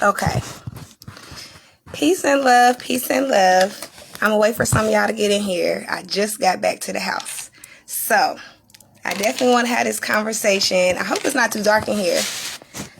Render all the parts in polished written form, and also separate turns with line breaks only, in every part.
Okay. Peace and love, peace and love. I'm gonna wait for some of y'all to get in here. I just got back to the house. So, I definitely want to have this conversation. I hope it's not too dark in here,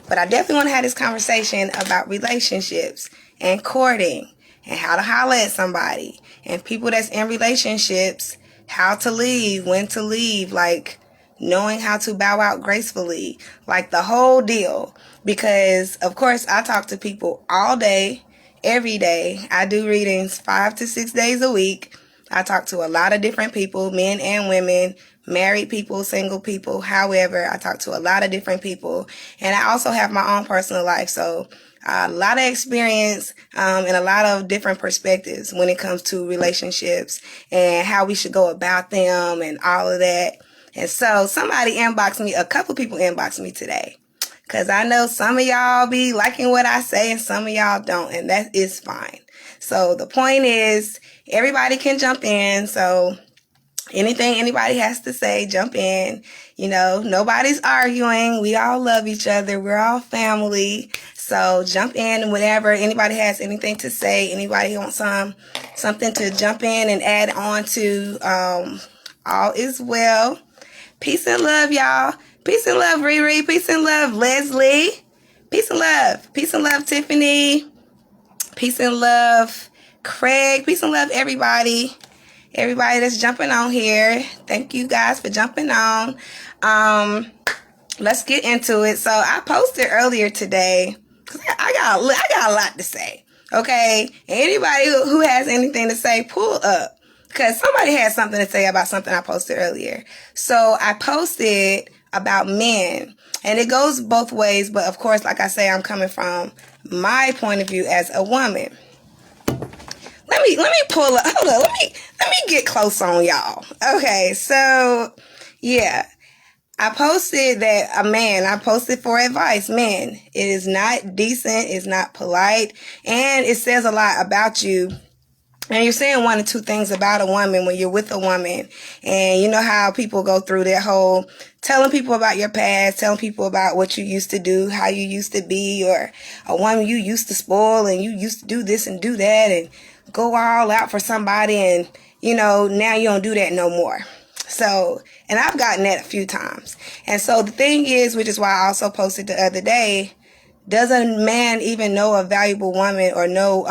but I definitely want to have this conversation about relationships and courting and how to holler at somebody and people that's in relationships, how to leave, when to leave, like knowing how to bow out gracefully, like the whole deal. Because, of course, I talk to people all day, every day. I do readings 5 to 6 days a week. I talk to a lot of different people, men and women, married people, single people. However, I talk to a lot of different people. And I also have my own personal life. So a lot of experience and a lot of different perspectives when it comes to relationships and how we should go about them and all of that. And so somebody inboxed me, a couple people inboxed me today. Because I know some of y'all be liking what I say and some of y'all don't. And that is fine. So the point is, everybody can jump in. So anything anybody has to say, jump in. You know, nobody's arguing. We all love each other. We're all family. So jump in whenever anybody has anything to say. Anybody wants something to jump in and add on to, all is well. Peace and love, y'all. Peace and love, Riri. Peace and love, Leslie. Peace and love. Peace and love, Tiffany. Peace and love, Craig. Peace and love, everybody. Everybody that's jumping on here. Thank you guys for jumping on. Let's get into it. So I posted earlier today because I got a lot to say. Okay, anybody who has anything to say, pull up. Because somebody had something to say about something I posted earlier. So I posted about men. And it goes both ways. But of course, like I say, I'm coming from my point of view as a woman. Let me pull up. Hold on. Let me get close on y'all. Okay. So, yeah. I posted that I posted for advice. Men, it is not decent. It's not polite. And it says a lot about you. And you're saying one or two things about a woman when you're with a woman. And you know how people go through that whole telling people about your past, telling people about what you used to do, how you used to be, or a woman you used to spoil and you used to do this and do that and go all out for somebody. And, you know, now you don't do that no more. So, and I've gotten that a few times. And so the thing is, which is why I also posted the other day, does a man even know a valuable woman or know,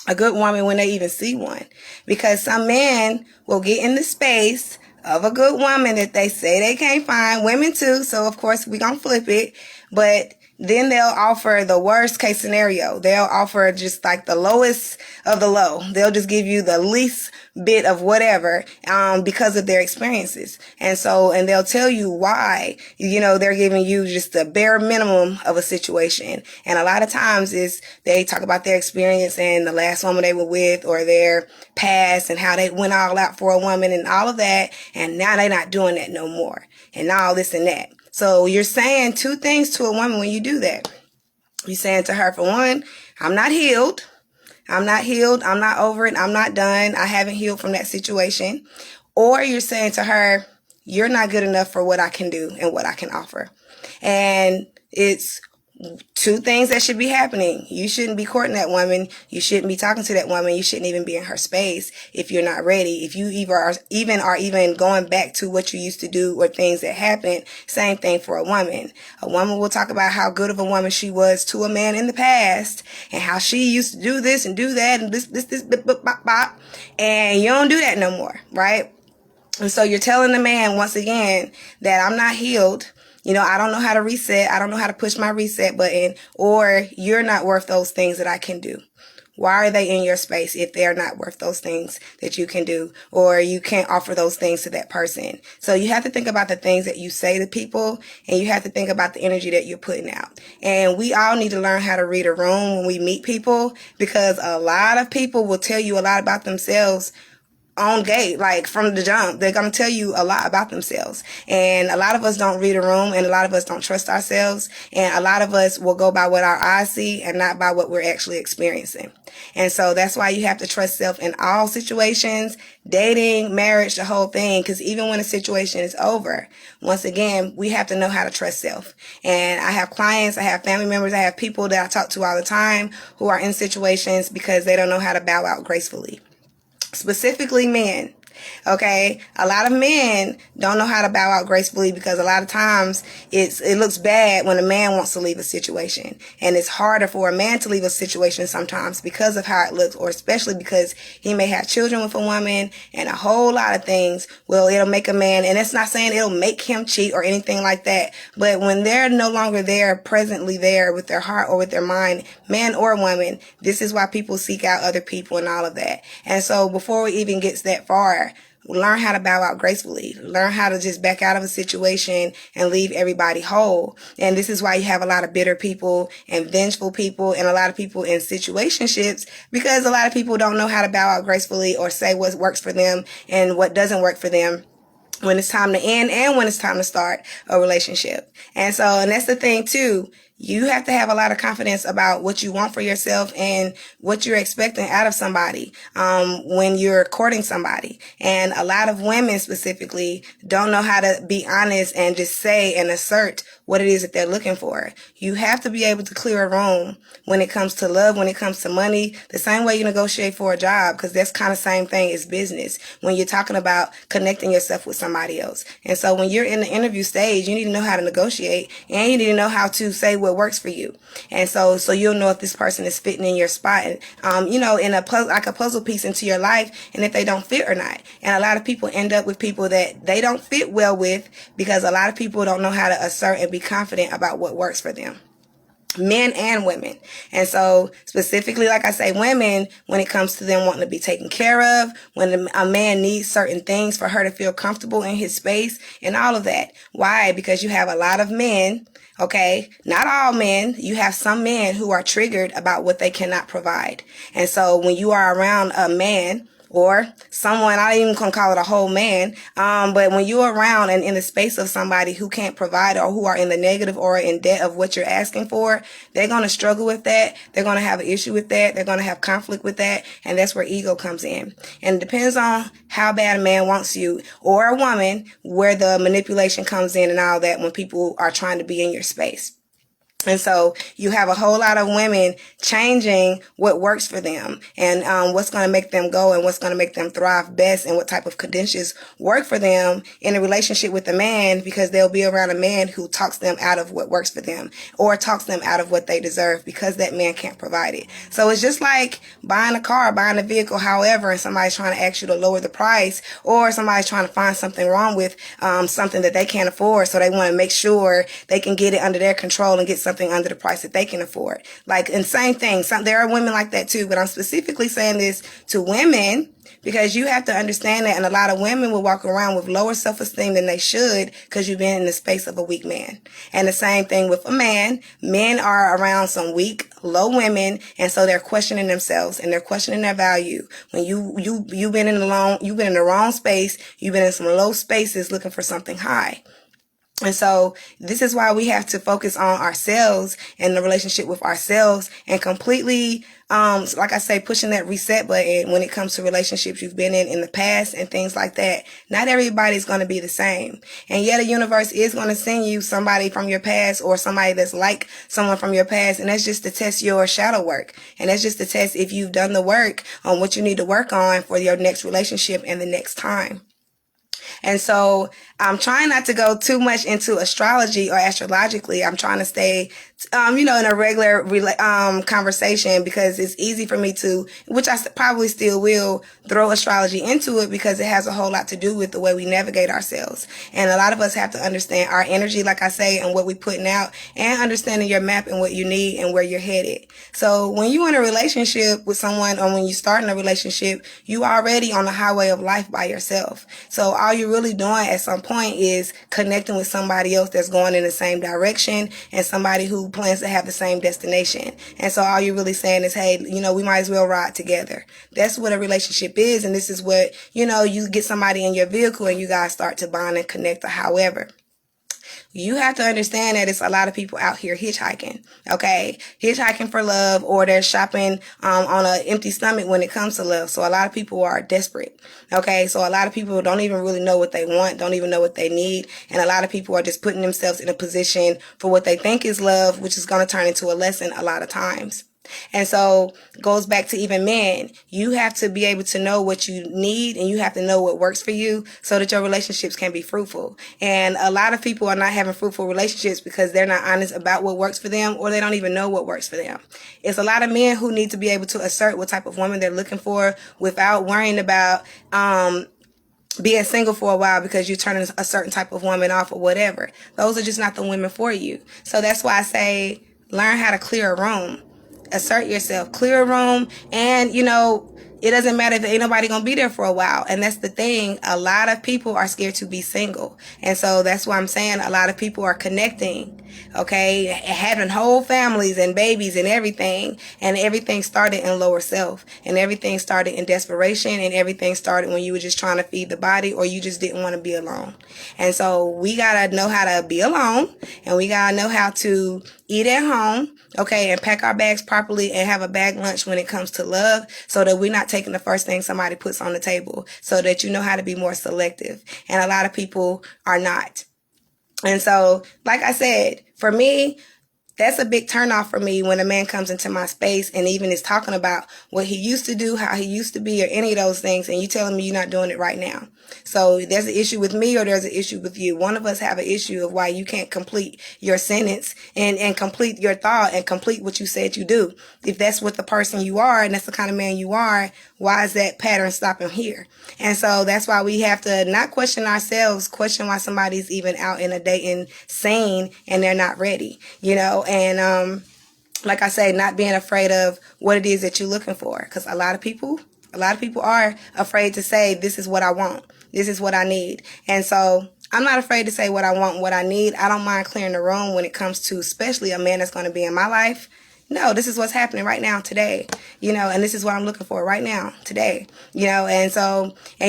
a good woman when they even see one? Because some men will get in the space of a good woman that they say they can't find. Women too. So of course we gonna flip it. But then they'll offer the worst case scenario. They'll offer just like the lowest of the low. They'll just give you the least bit of whatever, because of their experiences. And they'll tell you why, you know, they're giving you just the bare minimum of a situation. And a lot of times they talk about their experience and the last woman they were with or their past and how they went all out for a woman and all of that. And now they're not doing that no more and all this and that. So you're saying two things to a woman when you do that. You're saying to her, for one, I'm not healed. I'm not healed. I'm not over it. I'm not done. I haven't healed from that situation. Or you're saying to her, you're not good enough for what I can do and what I can offer. And it's two things that should be happening. You shouldn't be courting that woman. You shouldn't be talking to that woman. You shouldn't even be in her space if you're not ready. If you even going back to what you used to do or things that happened, same thing for a woman. A woman will talk about how good of a woman she was to a man in the past and how she used to do this and do that and this, bop, bop, bop. And you don't do that no more, right? And so you're telling the man once again that I'm not healed. You know, I don't know how to reset. I don't know how to push my reset button, or you're not worth those things that I can do. Why are they in your space if they're not worth those things that you can do, or you can't offer those things to that person? So you have to think about the things that you say to people, and you have to think about the energy that you're putting out. And we all need to learn how to read a room when we meet people, because a lot of people will tell you a lot about themselves on gate, like from the jump. They're going to tell you a lot about themselves. And a lot of us don't read a room, and a lot of us don't trust ourselves. And a lot of us will go by what our eyes see and not by what we're actually experiencing. And so that's why you have to trust self in all situations, dating, marriage, the whole thing. Because even when a situation is over, once again, we have to know how to trust self. And I have clients, I have family members, I have people that I talk to all the time who are in situations because they don't know how to bow out gracefully. Specifically men. Okay, a lot of men don't know how to bow out gracefully because a lot of times it looks bad when a man wants to leave a situation, and it's harder for a man to leave a situation sometimes because of how it looks, or especially because he may have children with a woman and a whole lot of things. Well, it'll make a man, and it's not saying it'll make him cheat or anything like that, but when they're no longer there, presently there with their heart or with their mind, man or woman, this is why people seek out other people and all of that. And so before it even gets that far, learn how to bow out gracefully. Learn how to just back out of a situation and leave everybody whole. And this is why you have a lot of bitter people and vengeful people and a lot of people in situationships, because a lot of people don't know how to bow out gracefully or say what works for them and what doesn't work for them when it's time to end and when it's time to start a relationship. And that's the thing too. You have to have a lot of confidence about what you want for yourself and what you're expecting out of somebody when you're courting somebody. And a lot of women specifically don't know how to be honest and just say and assert what it is that they're looking for. You have to be able to clear a room when it comes to love, when it comes to money, the same way you negotiate for a job, because that's kind of the same thing as business when you're talking about connecting yourself with somebody else. And so when you're in the interview stage, you need to know how to negotiate, and you need to know how to say what works for you. And so you'll know if this person is fitting in your spot, and, in a puzzle, like a puzzle piece into your life, and if they don't fit or not. And a lot of people end up with people that they don't fit well with because a lot of people don't know how to assert and be confident about what works for them. Men and women. And so specifically, like I say, women, when it comes to them wanting to be taken care of, when a man needs certain things for her to feel comfortable in his space and all of that. Why? Because you have a lot of men, okay, not all men, you have some men who are triggered about what they cannot provide. And so when you are around a man or someone, I don't even gonna call it a whole man, but when you're around and in the space of somebody who can't provide or who are in the negative or in debt of what you're asking for, they're gonna struggle with that. They're gonna have an issue with that. They're gonna have conflict with that. And that's where ego comes in. And it depends on how bad a man wants you or a woman, where the manipulation comes in and all that when people are trying to be in your space. And so you have a whole lot of women changing what works for them and what's going to make them go and what's going to make them thrive best and what type of conditions work for them in a relationship with a man, because they'll be around a man who talks them out of what works for them or talks them out of what they deserve because that man can't provide it. So it's just like buying a car, buying a vehicle, however, and somebody's trying to ask you to lower the price, or somebody's trying to find something wrong with something that they can't afford. So they want to make sure they can get it under their control and get something under the price that they can afford. And same thing. There are women like that too, but I'm specifically saying this to women because you have to understand that, and a lot of women will walk around with lower self-esteem than they should because you've been in the space of a weak man. And the same thing with a man. Men are around some weak, low women, and so they're questioning themselves and they're questioning their value. When you've been in the wrong space, you've been in some low spaces looking for something high. And so this is why we have to focus on ourselves and the relationship with ourselves and completely, like I say, pushing that reset button when it comes to relationships you've been in the past and things like that. Not everybody's going to be the same. And yet the universe is going to send you somebody from your past or somebody that's like someone from your past. And that's just to test your shadow work. And that's just to test if you've done the work on what you need to work on for your next relationship and the next time. And so I'm trying not to go too much into astrology or astrologically. I'm trying to stay, in a regular conversation because it's easy for me to, which I probably still will, throw astrology into it because it has a whole lot to do with the way we navigate ourselves. And a lot of us have to understand our energy, like I say, and what we're putting out, and understanding your map and what you need and where you're headed. So when you're in a relationship with someone, or when you start in a relationship, you already on the highway of life by yourself. So all you're really doing at some point point is connecting with somebody else that's going in the same direction and somebody who plans to have the same destination. And so all you're really saying is, hey, we might as well ride together. That's what a relationship is. And this is what, you get somebody in your vehicle and you guys start to bond and connect, or however. You have to understand that it's a lot of people out here hitchhiking, okay? Hitchhiking for love, or they're shopping on an empty stomach when it comes to love. So a lot of people are desperate, okay? So a lot of people don't even really know what they want, don't even know what they need. And a lot of people are just putting themselves in a position for what they think is love, which is going to turn into a lesson a lot of times. And so it goes back to even men. You have to be able to know what you need, and you have to know what works for you so that your relationships can be fruitful. And a lot of people are not having fruitful relationships because they're not honest about what works for them, or they don't even know what works for them. It's a lot of men who need to be able to assert what type of woman they're looking for without worrying about being single for a while because you're turning a certain type of woman off or whatever. Those are just not the women for you. So that's why I say learn how to clear a room. Assert yourself, clear a room, and it doesn't matter if ain't nobody gonna be there for a while. And that's the thing. A lot of people are scared to be single. And so that's why I'm saying a lot of people are connecting, okay, having whole families and babies and everything. And everything started in lower self, and everything started in desperation, and everything started when you were just trying to feed the body, or you just didn't want to be alone. And so we gotta know how to be alone, and we gotta know how to eat at home, okay, and pack our bags properly and have a bag lunch when it comes to love, so that we're not taking the first thing somebody puts on the table, so that you know how to be more selective. And a lot of people are not. And so, like I said, for me, that's a big turnoff for me when a man comes into my space and even is talking about what he used to do, how he used to be, or any of those things, and you telling me you're not doing it right now. So there's an issue with me, or there's an issue with you. One of us have an issue of why you can't complete your sentence and complete your thought and complete what you said you do. If that's what the person you are and that's the kind of man you are, why is that pattern stopping here? And so that's why we have to not question ourselves, question why somebody's even out in a dating scene and they're not ready, and like I say, not being afraid of what it is that you're looking for. Because a lot of people are afraid to say, this is what I want. This is what I need. And so I'm not afraid to say what I want and what I need. I don't mind clearing the room when it comes to especially a man that's going to be in my life. No, this is what's happening right now, today, and this is what I'm looking for right now, today, and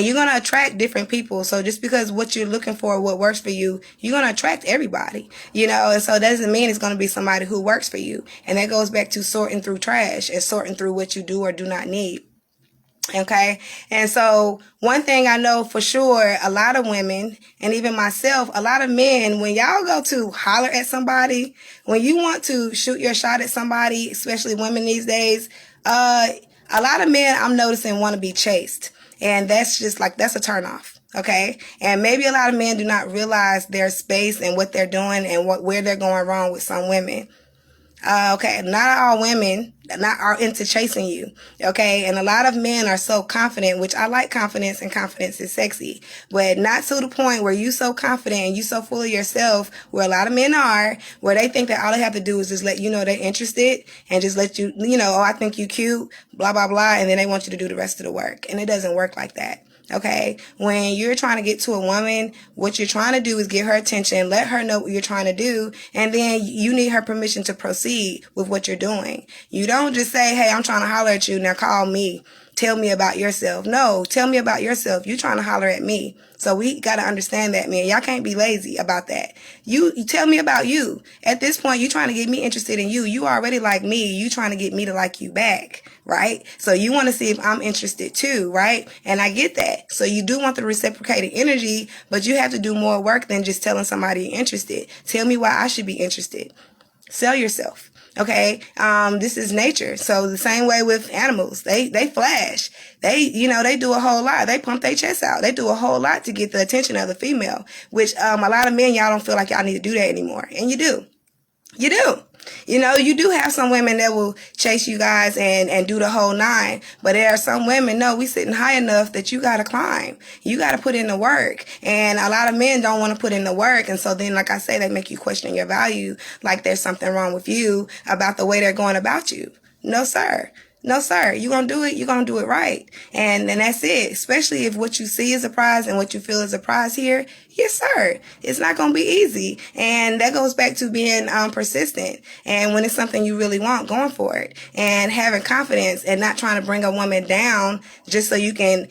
you're going to attract different people. So just because what you're looking for, what works for you, you're going to attract everybody, and so that doesn't mean it's going to be somebody who works for you. And that goes back to sorting through trash and sorting through what you do or do not need. Okay. And so one thing I know for sure, a lot of women and even myself, a lot of men, when y'all go to holler at somebody, when you want to shoot your shot at somebody, especially women these days, a lot of men I'm noticing want to be chased. And that's just that's a turnoff. Okay. And maybe a lot of men do not realize their space and what they're doing and where they're going wrong with some women. Okay, not all women are into chasing you, okay? And a lot of men are so confident, which I like confidence, and confidence is sexy, but not to the point where you so confident and you so full of yourself, where a lot of men are, where they think that all they have to do is just let you know they're interested and just let you, oh, I think you cute, blah, blah, blah, and then they want you to do the rest of the work. And it doesn't work like that. Okay, when you're trying to get to a woman, what you're trying to do is get her attention, let her know what you're trying to do, and then you need her permission to proceed with what you're doing. You don't just say, hey, I'm trying to holler at you, now call me. Tell me about yourself. No, tell me about yourself. You're trying to holler at me. So we got to understand that, man. Y'all can't be lazy about that. You tell me about you. At this point, you're trying to get me interested in you. You already like me. You trying to get me to like you back, right? So you want to see if I'm interested too, right? And I get that. So you do want the reciprocated energy, but you have to do more work than just telling somebody you're interested. Tell me why I should be interested. Sell yourself. Okay. This is nature. So the same way with animals, they flash. They do a whole lot. They pump their chest out. They do a whole lot to get the attention of the female, which, a lot of men, y'all don't feel like y'all need to do that anymore. And you do. You do. You do have some women that will chase you guys and do the whole nine. But there are some women, no, we sitting high enough that you got to climb. You got to put in the work. And a lot of men don't want to put in the work. And so then, like I say, they make you question your value, like there's something wrong with you about the way they're going about you. No, sir. No, sir. You're going to do it. You're going to do it right. And that's it. Especially if what you see is a prize and what you feel is a prize here. Yes, sir. It's not going to be easy. And that goes back to being persistent. And when it's something you really want, going for it. And having confidence and not trying to bring a woman down just so you can,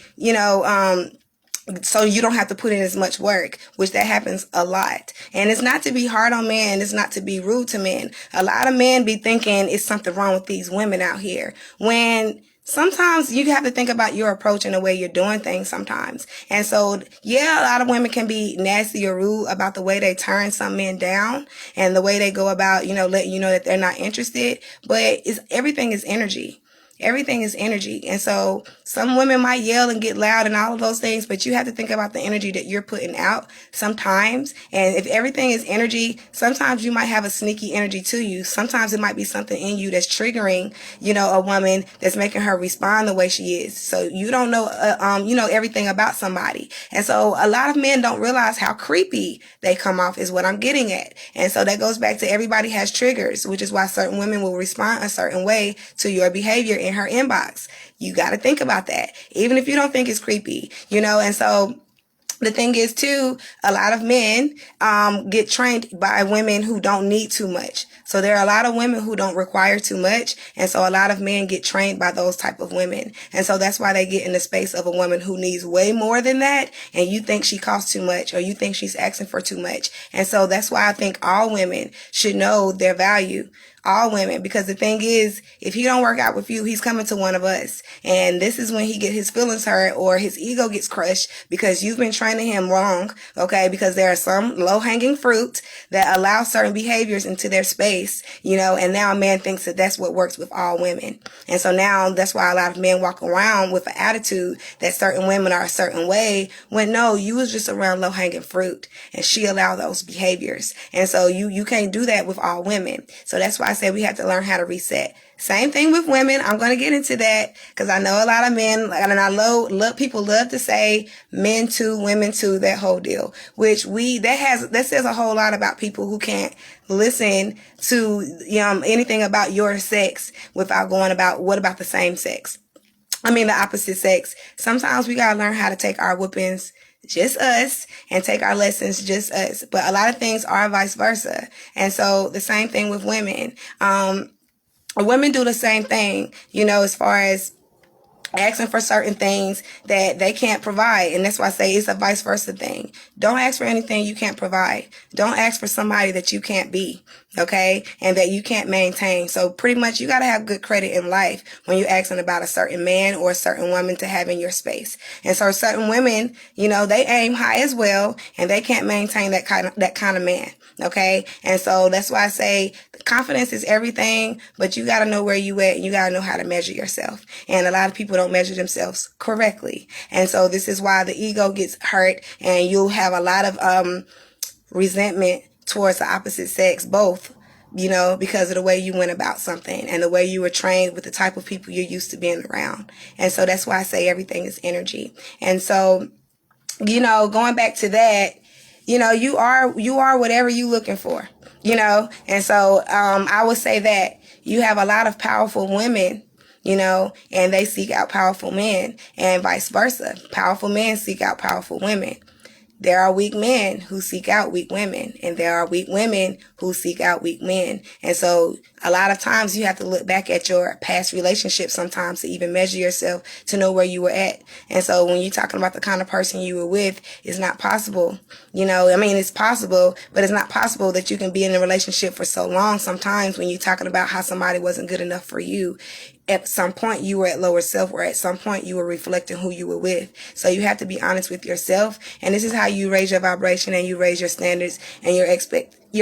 so you don't have to put in as much work, which that happens a lot. And it's not to be hard on men. It's not to be rude to men. A lot of men be thinking it's something wrong with these women out here, when sometimes you have to think about your approach and the way you're doing things sometimes. And so, yeah, a lot of women can be nasty or rude about the way they turn some men down and the way they go about, letting you know that they're not interested. But everything is energy. Everything is energy. And so some women might yell and get loud and all of those things, but you have to think about the energy that you're putting out sometimes. And if everything is energy, sometimes you might have a sneaky energy to you. Sometimes it might be something in you that's triggering, a woman that's making her respond the way she is. So you don't know, everything about somebody. And so a lot of men don't realize how creepy they come off is what I'm getting at. And so that goes back to everybody has triggers, which is why certain women will respond a certain way to your behavior in her inbox. You got to think about that, even if you don't think it's creepy, and so the thing is too, a lot of men get trained by women who don't need too much. So there are a lot of women who don't require too much. And so a lot of men get trained by those type of women. And so that's why they get in the space of a woman who needs way more than that. And you think she costs too much, or you think she's asking for too much. And so that's why I think all women should know their value. All women, because the thing is, if he don't work out with you, he's coming to one of us. And this is when he get his feelings hurt or his ego gets crushed because you've been training him wrong. Okay. Because there are some low hanging fruit that allow certain behaviors into their space, and now a man thinks that that's what works with all women. And so now that's why a lot of men walk around with an attitude that certain women are a certain way, when no, you was just around low hanging fruit and she allowed those behaviors. And so you can't do that with all women. So that's why I said we have to learn how to reset. Same thing with women. I'm going to get into that because I know a lot of men, and I love people love to say men too, women too, that whole deal, which that says a whole lot about people who can't listen to anything about your sex without going about what about the same sex. The opposite sex. Sometimes we got to learn how to take our whoopings just us and take our lessons just us. But a lot of things are vice versa. And so the same thing with women. Women do the same thing, as far as asking for certain things that they can't provide. And that's why I say it's a vice versa thing. Don't ask for anything you can't provide. Don't ask for somebody that you can't be. Okay. And that you can't maintain. So pretty much you got to have good credit in life when you're asking about a certain man or a certain woman to have in your space. And so certain women, they aim high as well and they can't maintain that kind of man. Okay. And so that's why I say confidence is everything, but you got to know where you at and you got to know how to measure yourself. And a lot of people don't measure themselves correctly. And so this is why the ego gets hurt and you'll have a lot of resentment towards the opposite sex, both, because of the way you went about something and the way you were trained with the type of people you're used to being around. And so that's why I say everything is energy. And so, going back to that, you are whatever you looking for, and so I would say that you have a lot of powerful women, and they seek out powerful men, and vice versa. Powerful men seek out powerful women. There are weak men who seek out weak women, and there are weak women who seek out weak men. And so a lot of times you have to look back at your past relationships sometimes to even measure yourself to know where you were at. And so when you're talking about the kind of person you were with, it's not possible. It's possible, but it's not possible that you can be in a relationship for so long sometimes when you're talking about how somebody wasn't good enough for you. At some point you were at lower self, or at some point you were reflecting who you were with. So you have to be honest with yourself. And this is how you raise your vibration and you raise your standards and your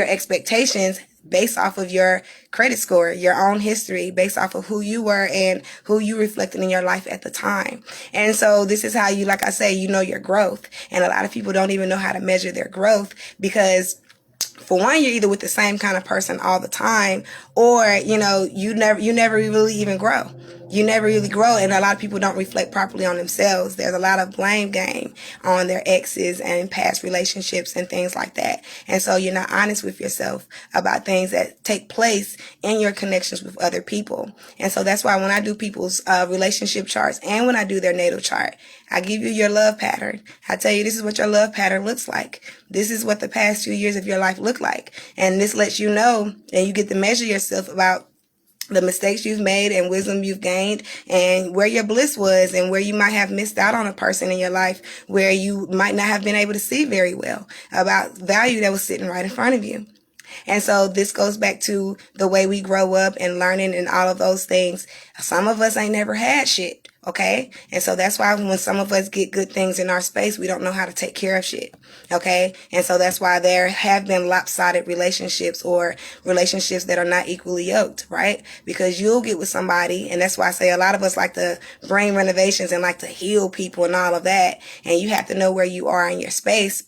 expectations based off of your credit score, your own history, based off of who you were and who you reflected in your life at the time. And so this is how you, like I say, your growth. And a lot of people don't even know how to measure their growth because for one, you're either with the same kind of person all the time, or, you never really even grow. you never really grow. And a lot of people don't reflect properly on themselves. There's a lot of blame game on their exes and past relationships and things like that. And so you're not honest with yourself about things that take place in your connections with other people. And so that's why when I do people's relationship charts and when I do their natal chart, I give you your love pattern. I tell you, this is what your love pattern looks like. This is what the past 2 years of your life look like. And this lets you know, and you get to measure yourself about the mistakes you've made and wisdom you've gained and where your bliss was and where you might have missed out on a person in your life where you might not have been able to see very well about value that was sitting right in front of you. And so this goes back to the way we grow up and learning and all of those things. Some of us ain't never had shit, okay? And so that's why when some of us get good things in our space, we don't know how to take care of shit, okay? And so that's why there have been lopsided relationships or relationships that are not equally yoked, right? Because you'll get with somebody, and that's why I say a lot of us like to bring renovations and like to heal people and all of that. And you have to know where you are in your space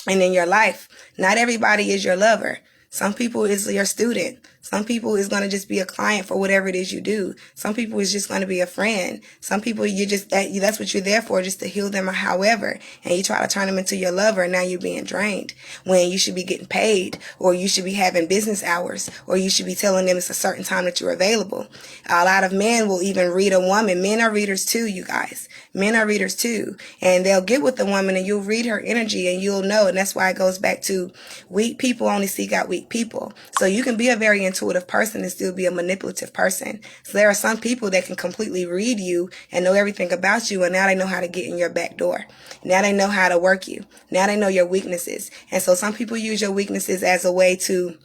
and in your life. Not everybody is your lover. Some people is your student. Some people is going to just be a client for whatever it is you do. Some people is just going to be a friend. Some people that's what you're there for, just to heal them or however. And you try to turn them into your lover and now you're being drained when you should be getting paid or you should be having business hours or you should be telling them it's a certain time that you're available. A lot of men will even read a woman. Men are readers too, you guys. Men are readers too. And they'll get with the woman and you'll read her energy and you'll know. And that's why it goes back to weak people only seek out weak people. So you can be a very intuitive person and still be a manipulative person. So there are some people that can completely read you and know everything about you, and now they know how to get in your back door. Now they know how to work you. Now they know your weaknesses. And so some people use your weaknesses as a way to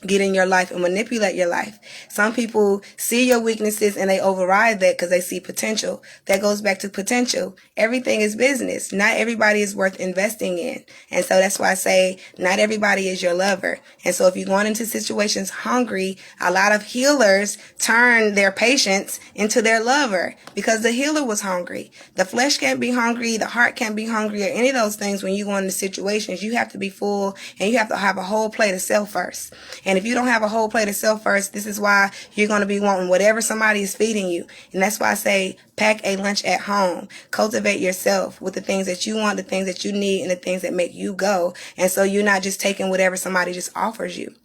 get in your life and manipulate your life. Some people see your weaknesses and they override that because they see potential. That goes back to potential. Everything is business. Not everybody is worth investing in. And so that's why I say not everybody is your lover. And so if you're going into situations hungry, a lot of healers turn their patients into their lover because the healer was hungry. The flesh can't be hungry. The heart can't be hungry or any of those things. When you go into situations, you have to be full and you have to have a whole plate of self first. And if you don't have a whole plate of self first, this is why you're going to be wanting whatever somebody is feeding you. And that's why I say pack a lunch at home. Cultivate yourself with the things that you want, the things that you need, and the things that make you go. And so you're not just taking whatever somebody just offers you.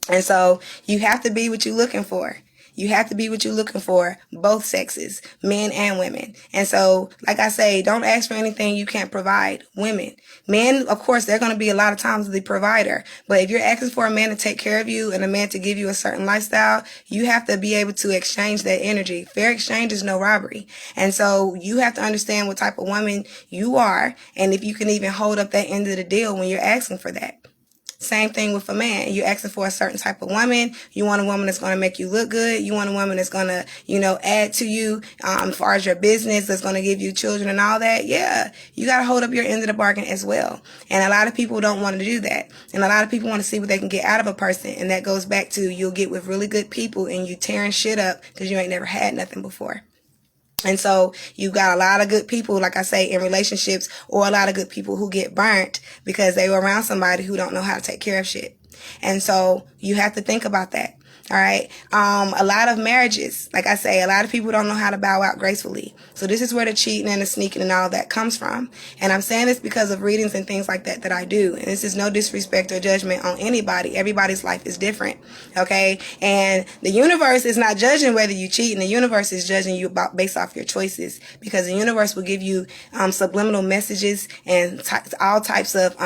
And so you have to be what you're looking for. You have to be what you're looking for, both sexes, men and women. And so, like I say, don't ask for anything you can't provide. Women. Men, of course, they're going to be a lot of times the provider. But if you're asking for a man to take care of you and a man to give you a certain lifestyle, you have to be able to exchange that energy. Fair exchange is no robbery. And so you have to understand what type of woman you are and if you can even hold up that end of the deal when you're asking for that. Same thing with a man. You're asking for a certain type of woman. You want a woman that's going to make you look good. You want a woman that's going to, add to you as far as your business, that's going to give you children and all that. Yeah, you got to hold up your end of the bargain as well. And a lot of people don't want to do that. And a lot of people want to see what they can get out of a person. And that goes back to you'll get with really good people and you tearing shit up because you ain't never had nothing before. And so you got a lot of good people, like I say, in relationships, or a lot of good people who get burnt because they were around somebody who don't know how to take care of shit. And so you have to think about that. All right. A lot of marriages, like I say, a lot of people don't know how to bow out gracefully. So this is where the cheating and the sneaking and all that comes from. And I'm saying this because of readings and things like that I do. And this is no disrespect or judgment on anybody. Everybody's life is different. Okay. And the universe is not judging whether you cheat, and the universe is judging you based off your choices, because the universe will give you subliminal messages and all types of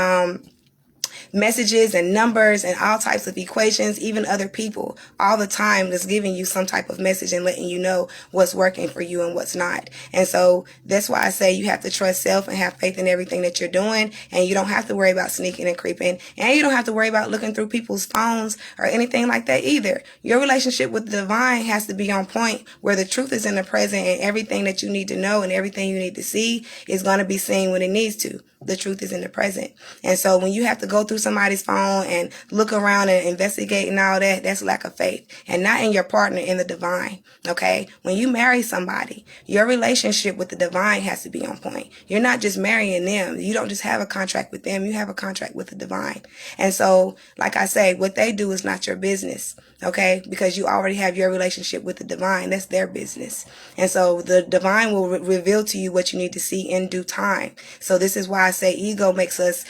messages and numbers and all types of equations, even other people all the time that's giving you some type of message and letting you know what's working for you and what's not. And so that's why I say you have to trust self and have faith in everything that you're doing, and you don't have to worry about sneaking and creeping, and you don't have to worry about looking through people's phones or anything like that either. Your relationship with the divine has to be on point where the truth is in the present, and everything that you need to know and everything you need to see is going to be seen when it needs to. The truth is in the present. And so when you have to go through somebody's phone and look around and investigate and all that, that's lack of faith, and not in your partner, in the divine. Okay. When you marry somebody, your relationship with the divine has to be on point. You're not just marrying them. You don't just have a contract with them. You have a contract with the divine. And so, like I say, what they do is not your business. okay? Because you already have your relationship with the divine. That's their business. And so the divine will reveal to you what you need to see in due time. So this is why I say ego makes us,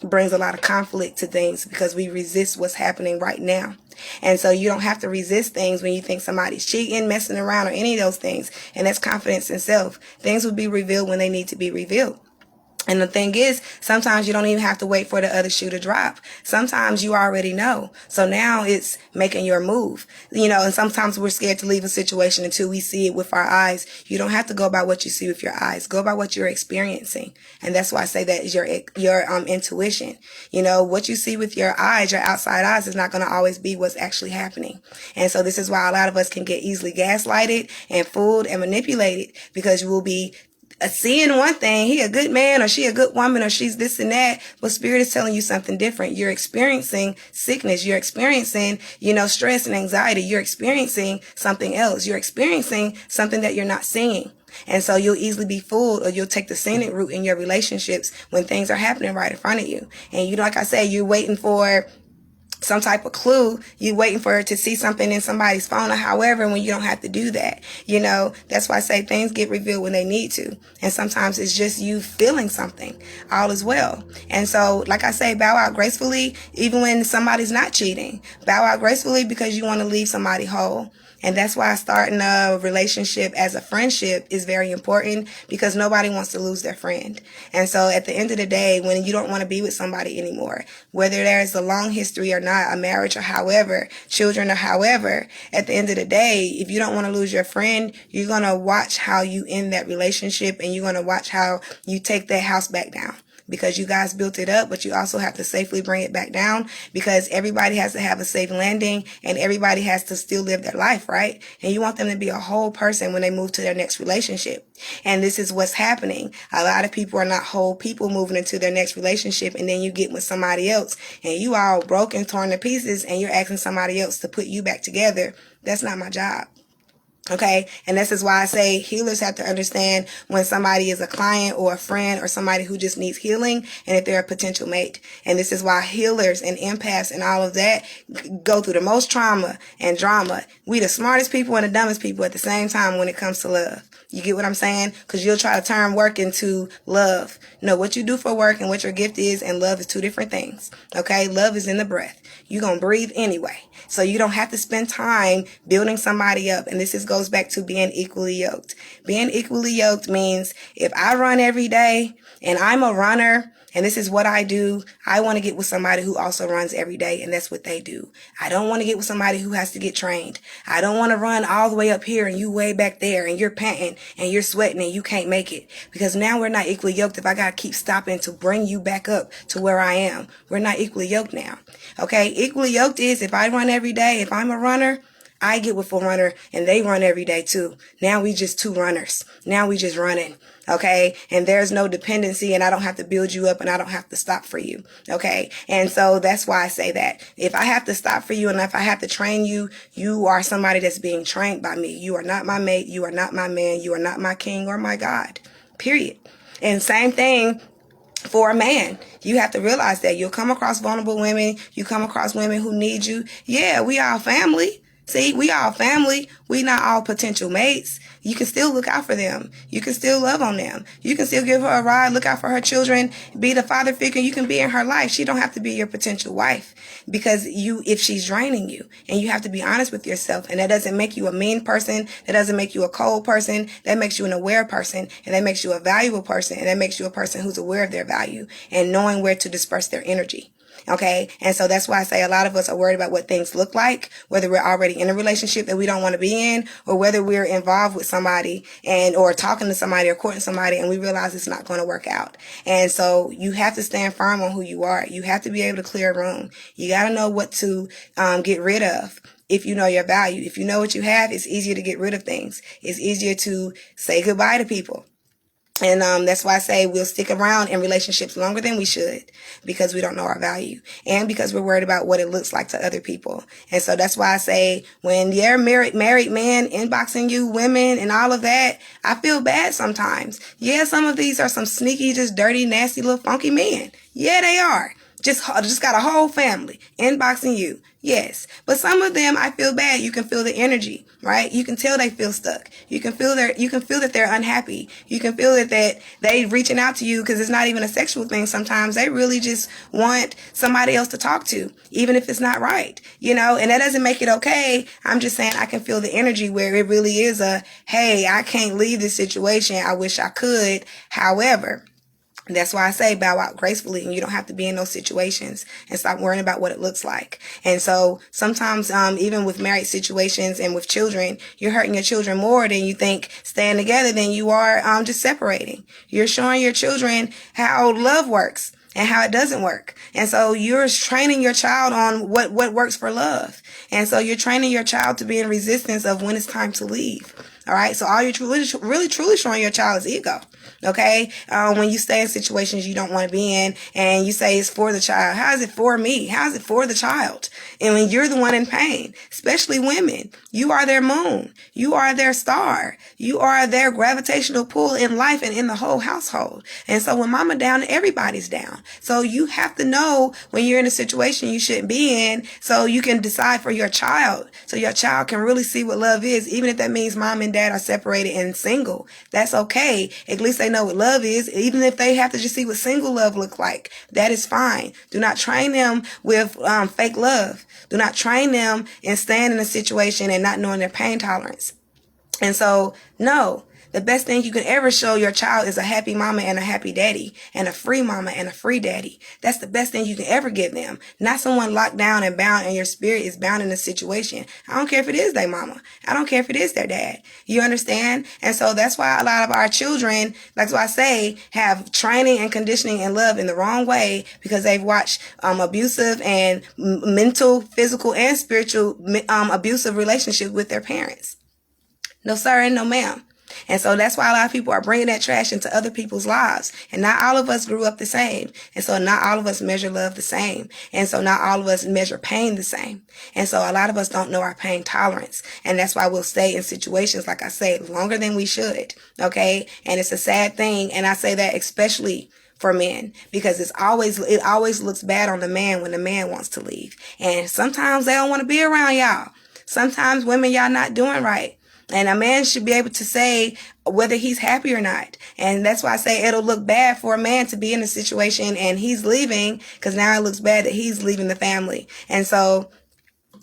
brings a lot of conflict to things, because we resist what's happening right now. And so you don't have to resist things when you think somebody's cheating, messing around, or any of those things. And that's confidence in self. Things will be revealed when they need to be revealed. And the thing is, sometimes you don't even have to wait for the other shoe to drop. Sometimes you already know. So now it's making your move. And sometimes we're scared to leave a situation until we see it with our eyes. You don't have to go by what you see with your eyes. Go by what you're experiencing. And that's why I say that is your intuition. What you see with your eyes, your outside eyes, is not going to always be what's actually happening. And so this is why a lot of us can get easily gaslighted and fooled and manipulated, because you will be seeing one thing, he a good man, or she a good woman, or she's this and that, but spirit is telling you something different. You're experiencing sickness. You're experiencing, stress and anxiety. You're experiencing something else. You're experiencing something that you're not seeing. And so you'll easily be fooled, or you'll take the scenic route in your relationships when things are happening right in front of you. And like I said, you're waiting for some type of clue. You waiting for her to see something in somebody's phone or however, when you don't have to do that. That's why I say things get revealed when they need to. And sometimes it's just you feeling something. All is well. And so, like I say, bow out gracefully, even when somebody's not cheating. Bow out gracefully because you want to leave somebody whole. And that's why starting a relationship as a friendship is very important, because nobody wants to lose their friend. And so at the end of the day, when you don't want to be with somebody anymore, whether there's a long history or not, a marriage or however, children or however, at the end of the day, if you don't want to lose your friend, you're going to watch how you end that relationship, and you're going to watch how you take that house back down. Because you guys built it up, but you also have to safely bring it back down, because everybody has to have a safe landing, and everybody has to still live their life, right? And you want them to be a whole person when they move to their next relationship. And this is what's happening. A lot of people are not whole people moving into their next relationship, and then you get with somebody else and you all broken, torn to pieces, and you're asking somebody else to put you back together. That's not my job. Okay. And this is why I say healers have to understand when somebody is a client or a friend or somebody who just needs healing, and if they're a potential mate. And this is why healers and empaths and all of that go through the most trauma and drama. We the smartest people and the dumbest people at the same time when it comes to love. You get what I'm saying? Because you'll try to turn work into love. No, what you do for work and what your gift is and love is two different things. Okay? Love is in the breath. You're going to breathe anyway. So you don't have to spend time building somebody up. And this goes back to being equally yoked. Being equally yoked means if I run every day and I'm a runner, and this is what I do, I want to get with somebody who also runs every day, and that's what they do. I don't want to get with somebody who has to get trained. I don't want to run all the way up here and you way back there and you're panting and you're sweating and you can't make it. Because now we're not equally yoked if I got to keep stopping to bring you back up to where I am. We're not equally yoked now. Okay? Equally yoked is if I run every day, if I'm a runner, I get with a runner and they run every day too. Now we just two runners. Now we just running. Okay. And there's no dependency, and I don't have to build you up, and I don't have to stop for you. Okay. And so that's why I say that if I have to stop for you and if I have to train you, you are somebody that's being trained by me. You are not my mate. You are not my man. You are not my king or my God. Period. And same thing for a man. You have to realize that you'll come across vulnerable women. You come across women who need you. Yeah, we all family. See, we all family. We not all potential mates. You can still look out for them. You can still love on them. You can still give her a ride, look out for her children, be the father figure you can be in her life. She don't have to be your potential wife, because if she's draining you, and you have to be honest with yourself. And that doesn't make you a mean person. That doesn't make you a cold person. That makes you an aware person, and that makes you a valuable person, and that makes you a person who's aware of their value and knowing where to disperse their energy. Okay. And so that's why I say a lot of us are worried about what things look like, whether we're already in a relationship that we don't want to be in, or whether we're involved with somebody or talking to somebody or courting somebody, and we realize it's not going to work out. And so you have to stand firm on who you are. You have to be able to clear a room. You got to know what to get rid of. If you know your value, if you know what you have, it's easier to get rid of things. It's easier to say goodbye to people. And that's why I say we'll stick around in relationships longer than we should, because we don't know our value, and because we're worried about what it looks like to other people. And so that's why I say when you're married men inboxing you, women and all of that, I feel bad sometimes. Yeah, some of these are some sneaky, just dirty, nasty little funky men. Yeah, they are. Just got a whole family inboxing you. Yes. But some of them, I feel bad. You can feel the energy, right? You can tell they feel stuck. You can feel that they're unhappy. You can feel that they reaching out to you because it's not even a sexual thing. Sometimes they really just want somebody else to talk to, even if it's not right, and that doesn't make it okay. I'm just saying I can feel the energy where it really is hey, I can't leave this situation. I wish I could. However, that's why I say bow out gracefully, and you don't have to be in those situations and stop worrying about what it looks like. And so sometimes, even with married situations and with children, you're hurting your children more than you think staying together than you are, just separating. You're showing your children how love works and how it doesn't work. And so you're training your child on what works for love. And so you're training your child to be in resistance of when it's time to leave. All right. So all you're really truly showing your child is ego. Okay. When you stay in situations you don't want to be in and you say it's for the child. How is it for me? How is it for the child? And when you're the one in pain, especially women, you are their moon. You are their star. You are their gravitational pull in life and in the whole household. And so when mama down, everybody's down. So you have to know when you're in a situation you shouldn't be in so you can decide for your child. So your child can really see what love is, even if that means mom and dad are separated and single. That's okay. At least they know what love is. Even if they have to just see what single love look like, that is fine. Do not train them with fake love. Do not train them in staying in a situation and not knowing their pain tolerance. And so, no, the best thing you can ever show your child is a happy mama and a happy daddy, and a free mama and a free daddy. That's the best thing you can ever give them. Not someone locked down and bound and your spirit is bound in a situation. I don't care if it is their mama. I don't care if it is their dad. You understand? And so that's why a lot of our children, that's why I say, have training and conditioning and love in the wrong way because they've watched abusive and mental, physical, and spiritual abusive relationships with their parents. No sir and no ma'am. And so that's why a lot of people are bringing that trash into other people's lives. And not all of us grew up the same. And so not all of us measure love the same. And so not all of us measure pain the same. And so a lot of us don't know our pain tolerance. And that's why we'll stay in situations, like I say, longer than we should. Okay. And it's a sad thing. And I say that especially for men, because it always looks bad on the man when the man wants to leave. And sometimes they don't want to be around y'all. Sometimes women, y'all not doing right. And a man should be able to say whether he's happy or not. And that's why I say it'll look bad for a man to be in a situation and he's leaving, because now it looks bad that he's leaving the family. And so,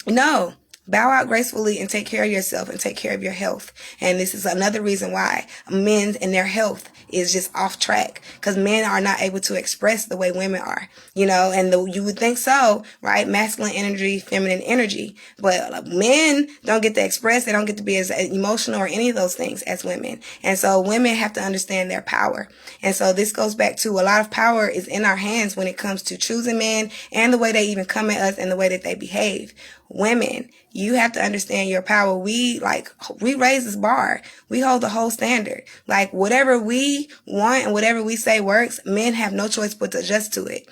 no. Bow out gracefully and take care of yourself and take care of your health. And this is another reason why men and their health is just off track, because men are not able to express the way women are, and you would think so, right? Masculine energy, feminine energy, but men don't get to express. They don't get to be as emotional or any of those things as women. And so women have to understand their power. And so this goes back to a lot of power is in our hands when it comes to choosing men and the way they even come at us and the way that they behave. Women, you have to understand your power. We raise this bar. We hold the whole standard. Like whatever we want and whatever we say works, men have no choice but to adjust to it.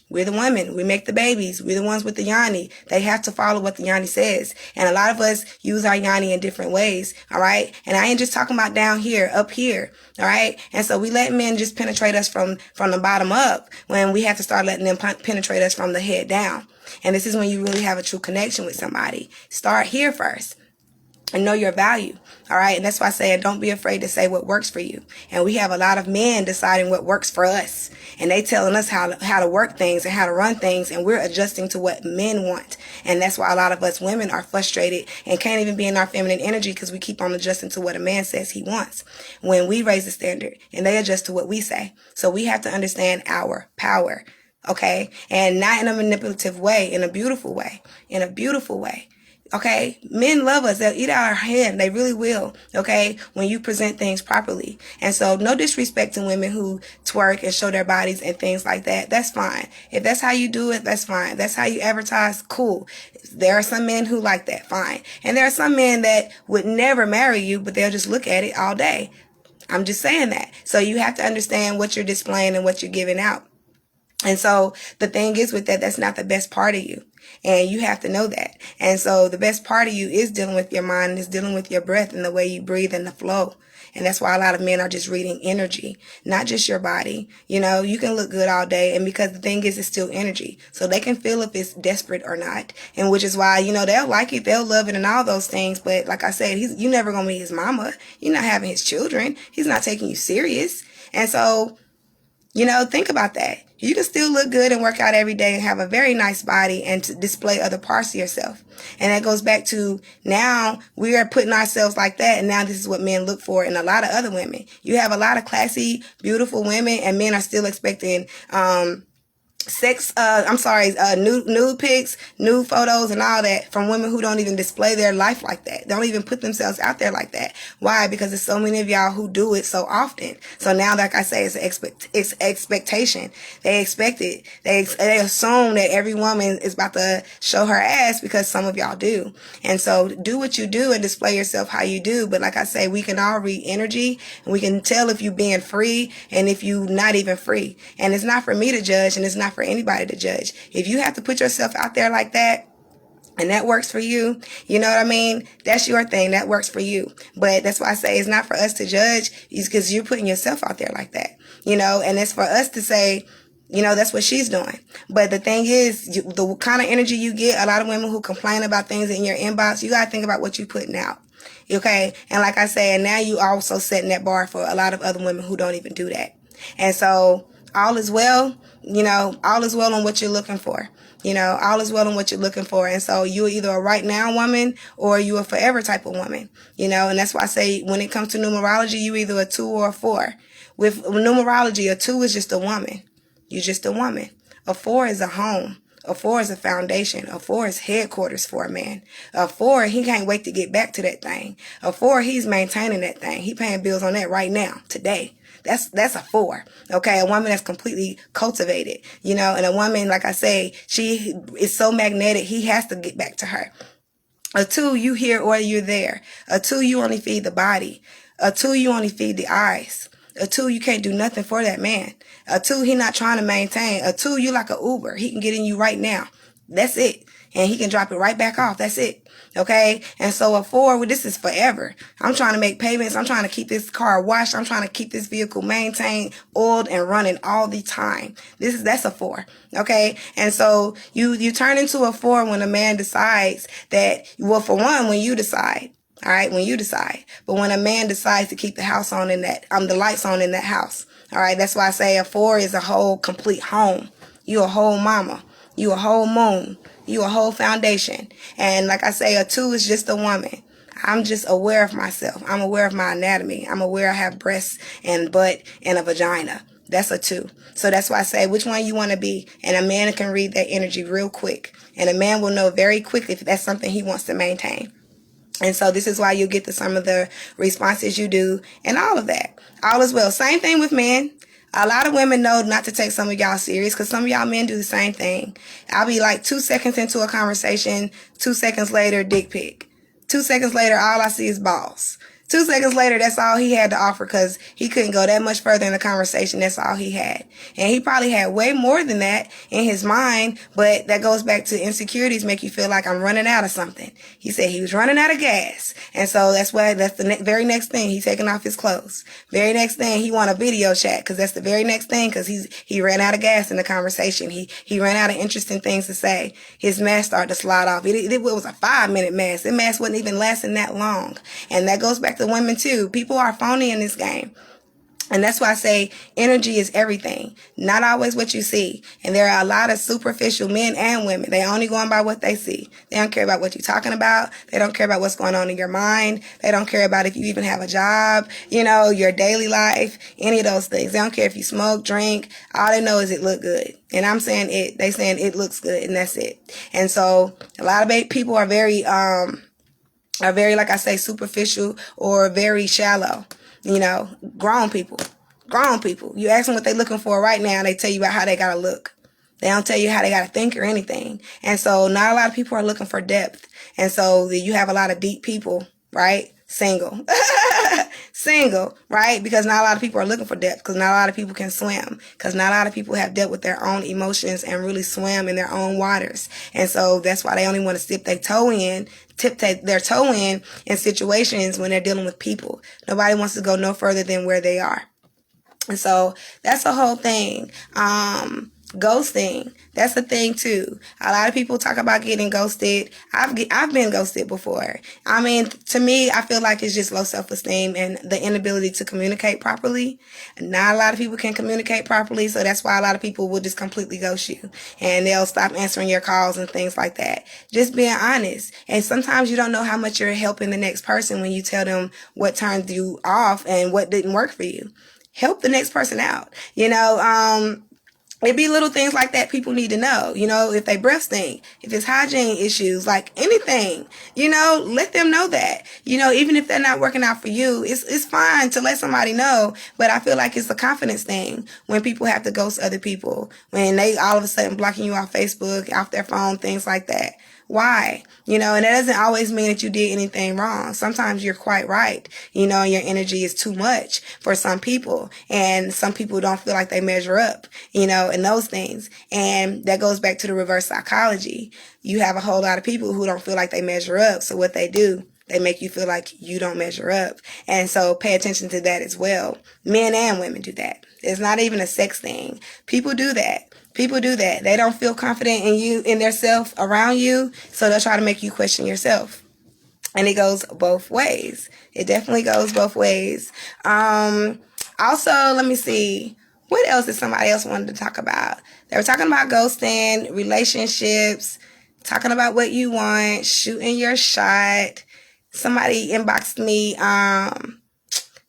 We're the women. We make the babies. We're the ones with the yoni. They have to follow what the yoni says. And a lot of us use our yoni in different ways. All right. And I ain't just talking about down here, up here. All right. And so we let men just penetrate us from the bottom up when we have to start letting them penetrate us from the head down. And this is when you really have a true connection with somebody. Start here first and know your value. All right. And that's why I say don't be afraid to say what works for you. And we have a lot of men deciding what works for us. And they telling us how to work things and how to run things. And we're adjusting to what men want. And that's why a lot of us women are frustrated and can't even be in our feminine energy, because we keep on adjusting to what a man says he wants when we raise the standard and they adjust to what we say. So we have to understand our power. Okay. And not in a manipulative way, in a beautiful way, Okay. Men love us. They'll eat out our hand. They really will. Okay. When you present things properly. And so no disrespect to women who twerk and show their bodies and things like that. That's fine. If that's how you do it, that's fine. That's how you advertise. Cool. There are some men who like that. Fine. And there are some men that would never marry you, but they'll just look at it all day. I'm just saying that. So you have to understand what you're displaying and what you're giving out. And so the thing is with that, that's not the best part of you. And you have to know that. And so the best part of you is dealing with your mind, is dealing with your breath and the way you breathe and the flow. And that's why a lot of men are just reading energy, not just your body. You know, you can look good all day. And because the thing is, it's still energy. So they can feel if it's desperate or not. And which is why, you know, they'll like it, they'll love it and all those things. But like I said, you never going to meet his mama. You're not having his children. He's not taking you serious. And so, you know, think about that. You can still look good and work out every day and have a very nice body and to display other parts of yourself. And that goes back to now we are putting ourselves like that. And now this is what men look for in a lot of other women. You have a lot of classy, beautiful women, and men are still expecting, nude pics, nude photos and all that from women who don't even display their life like that. Don't even put themselves out there like that. Why? Because there's so many of y'all who do it so often. So now, like I say, it's expectation. They expect it. They assume that every woman is about to show her ass because some of y'all do. And so do what you do and display yourself how you do. But like I say, we can all read energy and we can tell if you being free and if you not even free. And it's not for me to judge and it's not for anybody to judge. If you have to put yourself out there like that and that works for you, you know what I mean? That's your thing. That works for you. But that's why I say it's not for us to judge, is because you're putting yourself out there like that, you know, and it's for us to say, you know, that's what she's doing. But the thing is, the kind of energy you get, a lot of women who complain about things in your inbox, you got to think about what you're putting out. Okay. And like I said, now you also setting that bar for a lot of other women who don't even do that. And so all is well, you know, all is well on what you're looking for. You know, all is well on what you're looking for. And so you're either a right now woman or you're a forever type of woman, you know, and that's why I say when it comes to numerology, you either a 2 or a 4. With numerology, a 2 is just a woman. You're just a woman. A 4 is a home. A 4 is a foundation. A 4 is headquarters for a man. A 4, he can't wait to get back to that thing. A 4, he's maintaining that thing. He paying bills on that right now, today. That's a 4. Okay. A woman that's completely cultivated, you know, and a woman, like I say, she is so magnetic. He has to get back to her. A 2, you here or you're there. A 2, you only feed the body. A 2, you only feed the eyes. A 2, you can't do nothing for that man. A 2, he not trying to maintain. A 2, you like a Uber. He can get in you right now. That's it. And he can drop it right back off. That's it. Okay. And so a 4, well, this is forever. I'm trying to make payments. I'm trying to keep this car washed. I'm trying to keep this vehicle maintained, oiled, and running all the time. That's a 4. Okay. And so you turn into a 4 when a man decides that, well, for one, when you decide. All right. When you decide. But when a man decides to keep the house on in that, the lights on in that house. All right. That's why I say a 4 is a whole complete home. You a whole mama. You a whole moon. You a whole foundation. And like I say, a 2 is just a woman. I'm just aware of myself. I'm aware of my anatomy. I'm aware I have breasts and butt and a vagina. That's a 2. So that's why I say which one you want to be. And a man can read that energy real quick. And a man will know very quickly if that's something he wants to maintain. And so this is why you get to some of the responses you do and all of that. All is well. Same thing with men. A lot of women know not to take some of y'all serious because some of y'all men do the same thing. I'll be like 2 seconds into a conversation, 2 seconds later, dick pic. 2 seconds later, all I see is balls. 2 seconds later, that's all he had to offer because he couldn't go that much further in the conversation. That's all he had. And he probably had way more than that in his mind, but that goes back to insecurities make you feel like I'm running out of something. He said he was running out of gas. And so that's the very next thing. He's taking off his clothes. Very next thing, he want a video chat because that's the very next thing because he ran out of gas in the conversation. He ran out of interesting things to say. His mask started to slide off. It was a 5-minute mask. The mask wasn't even lasting that long. And that goes back to women too. People are phony in this game. And that's why I say energy is everything. Not always what you see. And there are a lot of superficial men and women. They only going by what they see. They don't care about what you're talking about. They don't care about what's going on in your mind. They don't care about if you even have a job, you know, your daily life, any of those things. They don't care if you smoke, drink. All they know is it look good. And I'm saying it. They saying it looks good and that's it. And so a lot of people are very, like I say, superficial or very shallow. You know, grown people. You ask them what they're looking for right now, they tell you about how they got to look. They don't tell you how they got to think or anything. And so not a lot of people are looking for depth. And so you have a lot of deep people, right? Single. single, right? Because not a lot of people are looking for depth, because not a lot of people can swim, because not a lot of people have dealt with their own emotions and really swim in their own waters. And so that's why they only want to tip their toe in situations when they're dealing with people. Nobody wants to go no further than where they are. And so that's the whole thing. Ghosting, that's a thing too. A lot of people talk about getting ghosted. I've been ghosted before. I mean, to me, I feel like it's just low self-esteem and the inability to communicate properly. Not a lot of people can communicate properly, so that's why a lot of people will just completely ghost you, and they'll stop answering your calls and things like that. Just being honest. And sometimes you don't know how much you're helping the next person when you tell them what turned you off and what didn't work for you. Help the next person out. It'd be little things like that people need to know. If they breath stink, if it's hygiene issues, like anything, let them know that. Even if they're not working out for you, it's fine to let somebody know. But I feel like it's a confidence thing when people have to ghost other people, when they all of a sudden blocking you off Facebook, off their phone, things like that. Why? And that doesn't always mean that you did anything wrong. Sometimes you're quite right, and your energy is too much for some people, and some people don't feel like they measure up, and those things. And that goes back to the reverse psychology. You have a whole lot of people who don't feel like they measure up. So what they do, they make you feel like you don't measure up. And so pay attention to that as well. Men and women do that. It's not even a sex thing. People do that. They don't feel confident in you, in their self around you. So they'll try to make you question yourself. And it goes both ways. It definitely goes both ways. Also, let me see. What else did somebody else wanted to talk about? They were talking about ghosting, relationships, talking about what you want, shooting your shot. Somebody inboxed me,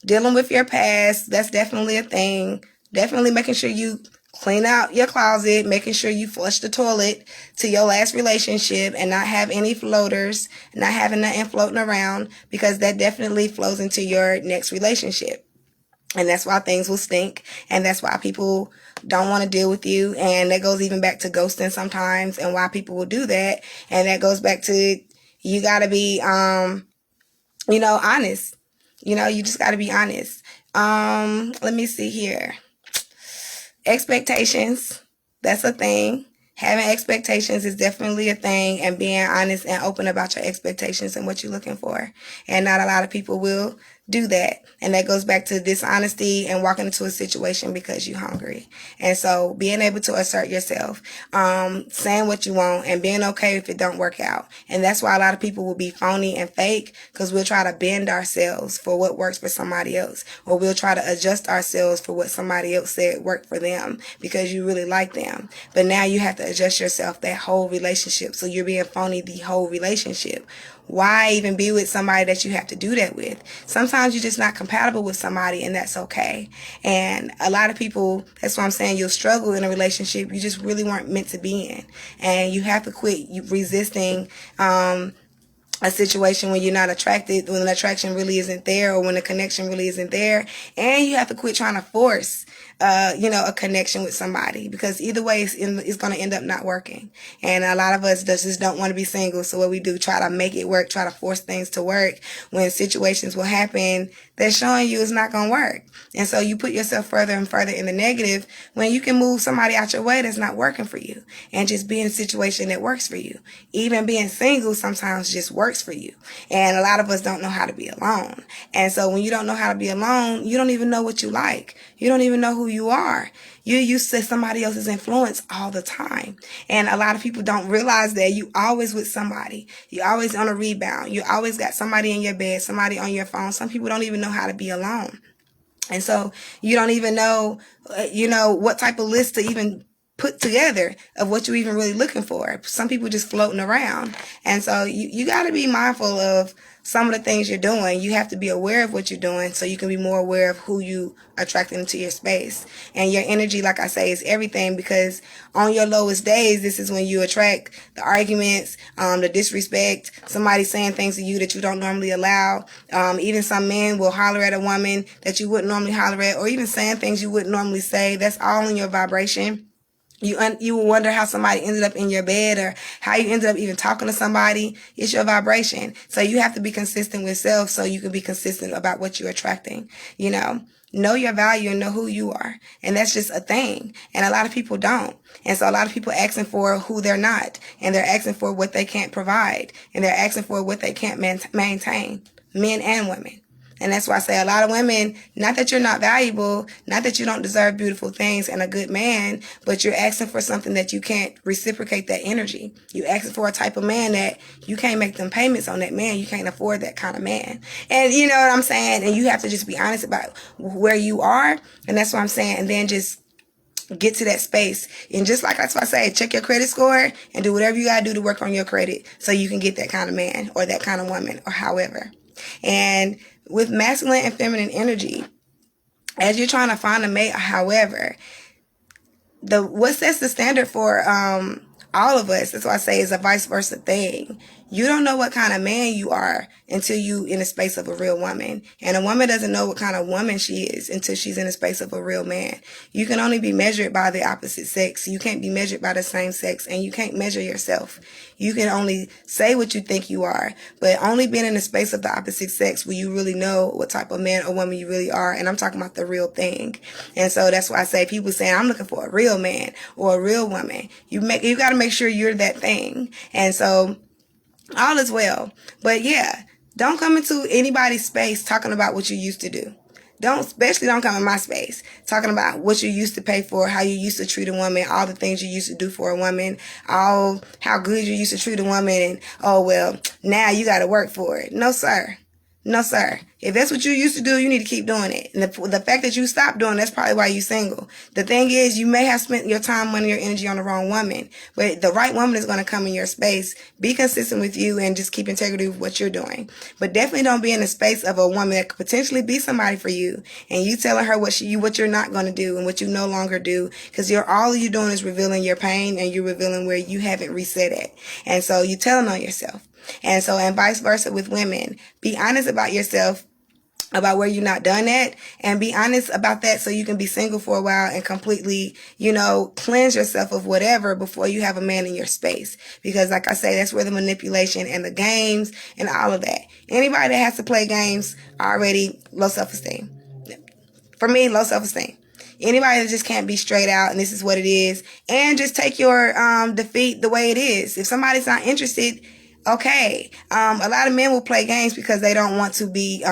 dealing with your past. That's definitely a thing. Definitely making sure you clean out your closet, making sure you flush the toilet to your last relationship and not have any floaters, not having nothing floating around, because that definitely flows into your next relationship. And that's why things will stink. And that's why people don't want to deal with you. And that goes even back to ghosting sometimes and why people will do that. And that goes back to, you got to be, honest. You just got to be honest. Let me see here. Expectations, that's a thing. Having expectations is definitely a thing, and being honest and open about your expectations and what you're looking for. And not a lot of people will do that. And that goes back to dishonesty and walking into a situation because you're hungry. And so being able to assert yourself, saying what you want, and being okay if it don't work out. And that's why a lot of people will be phony and fake, because we'll try to bend ourselves for what works for somebody else, or we'll try to adjust ourselves for what somebody else said worked for them because you really like them. But now you have to adjust yourself that whole relationship. So you're being phony the whole relationship. Why even be with somebody that you have to do that with? Sometimes you're just not compatible with somebody, and that's okay. And a lot of people, that's what I'm saying, you'll struggle in a relationship you just really weren't meant to be in. And you have to quit resisting a situation when you're not attracted, when the attraction really isn't there, or when the connection really isn't there. And you have to quit trying to force a connection with somebody, because either way it's going to end up not working. And a lot of us just don't want to be single. So what we do, try to make it work, try to force things to work when situations will happen that's showing you it's not going to work. And so you put yourself further and further in the negative when you can move somebody out your way that's not working for you and just be in a situation that works for you. Even being single sometimes just works for you. And a lot of us don't know how to be alone. And so when you don't know how to be alone, you don't even know what you like. You don't even know who you are. You're used to somebody else's influence all the time. And a lot of people don't realize that you always with somebody. You're always on a rebound. You always got somebody in your bed, somebody on your phone. Some people don't even know how to be alone. And so you don't even know, what type of list to even put together of what you're even really looking for. Some people just floating around. And so you got to be mindful of some of the things you're doing. You have to be aware of what you're doing so you can be more aware of who you attracting into your space. And your energy, like I say, is everything, because on your lowest days, this is when you attract the arguments, the disrespect, somebody saying things to you that you don't normally allow. Even some men will holler at a woman that you wouldn't normally holler at, or even saying things you wouldn't normally say. That's all in your vibration. You will wonder how somebody ended up in your bed or how you ended up even talking to somebody. It's your vibration. So you have to be consistent with self so you can be consistent about what you're attracting. Know your value and know who you are. And that's just a thing. And a lot of people don't. And so a lot of people asking for who they're not. And they're asking for what they can't provide. And they're asking for what they can't maintain. Men and women. And that's why I say a lot of women, not that you're not valuable, not that you don't deserve beautiful things and a good man, but you're asking for something that you can't reciprocate that energy. You're asking for a type of man that you can't make them payments on that man. You can't afford that kind of man. And you know what I'm saying? And you have to just be honest about where you are. And that's what I'm saying. And then just get to that space. And just like that's why I say, check your credit score and do whatever you got to do to work on your credit so you can get that kind of man or that kind of woman or however. And with masculine and feminine energy, as you're trying to find a mate, however, what sets the standard for all of us, that's why I say is a vice versa thing. You don't know what kind of man you are until you in the space of a real woman. And a woman doesn't know what kind of woman she is until she's in the space of a real man. You can only be measured by the opposite sex. You can't be measured by the same sex, and you can't measure yourself. You can only say what you think you are, but only being in the space of the opposite sex will you really know what type of man or woman you really are. And I'm talking about the real thing. And so that's why I say people saying, I'm looking for a real man or a real woman. You got to make sure you're that thing. And so all is well. But yeah, don't come into anybody's space talking about what you used to do. Especially don't come in my space talking about what you used to pay for, how you used to treat a woman, all the things you used to do for a woman, all how good you used to treat a woman, and oh well, now you got to work for it. No, sir. No, sir. If that's what you used to do, you need to keep doing it. And the fact that you stopped doing, that's probably why you're single. The thing is, you may have spent your time, money, your energy on the wrong woman, but the right woman is going to come in your space, be consistent with you, and just keep integrity with what you're doing. But definitely don't be in the space of a woman that could potentially be somebody for you, and you telling her what you're not going to do and what you no longer do, because all you're doing is revealing your pain, and you're revealing where you haven't reset it. And so you're telling on yourself. And vice versa with women. Be honest about yourself, about where you're not done at, and be honest about that so you can be single for a while and completely, cleanse yourself of whatever before you have a man in your space. Because like I say, that's where the manipulation and the games and all of that. Anybody that has to play games already low self-esteem. For me, low self-esteem. Anybody that just can't be straight out and this is what it is, and just take your defeat the way it is. If somebody's not interested, okay. A lot of men will play games because they don't want to be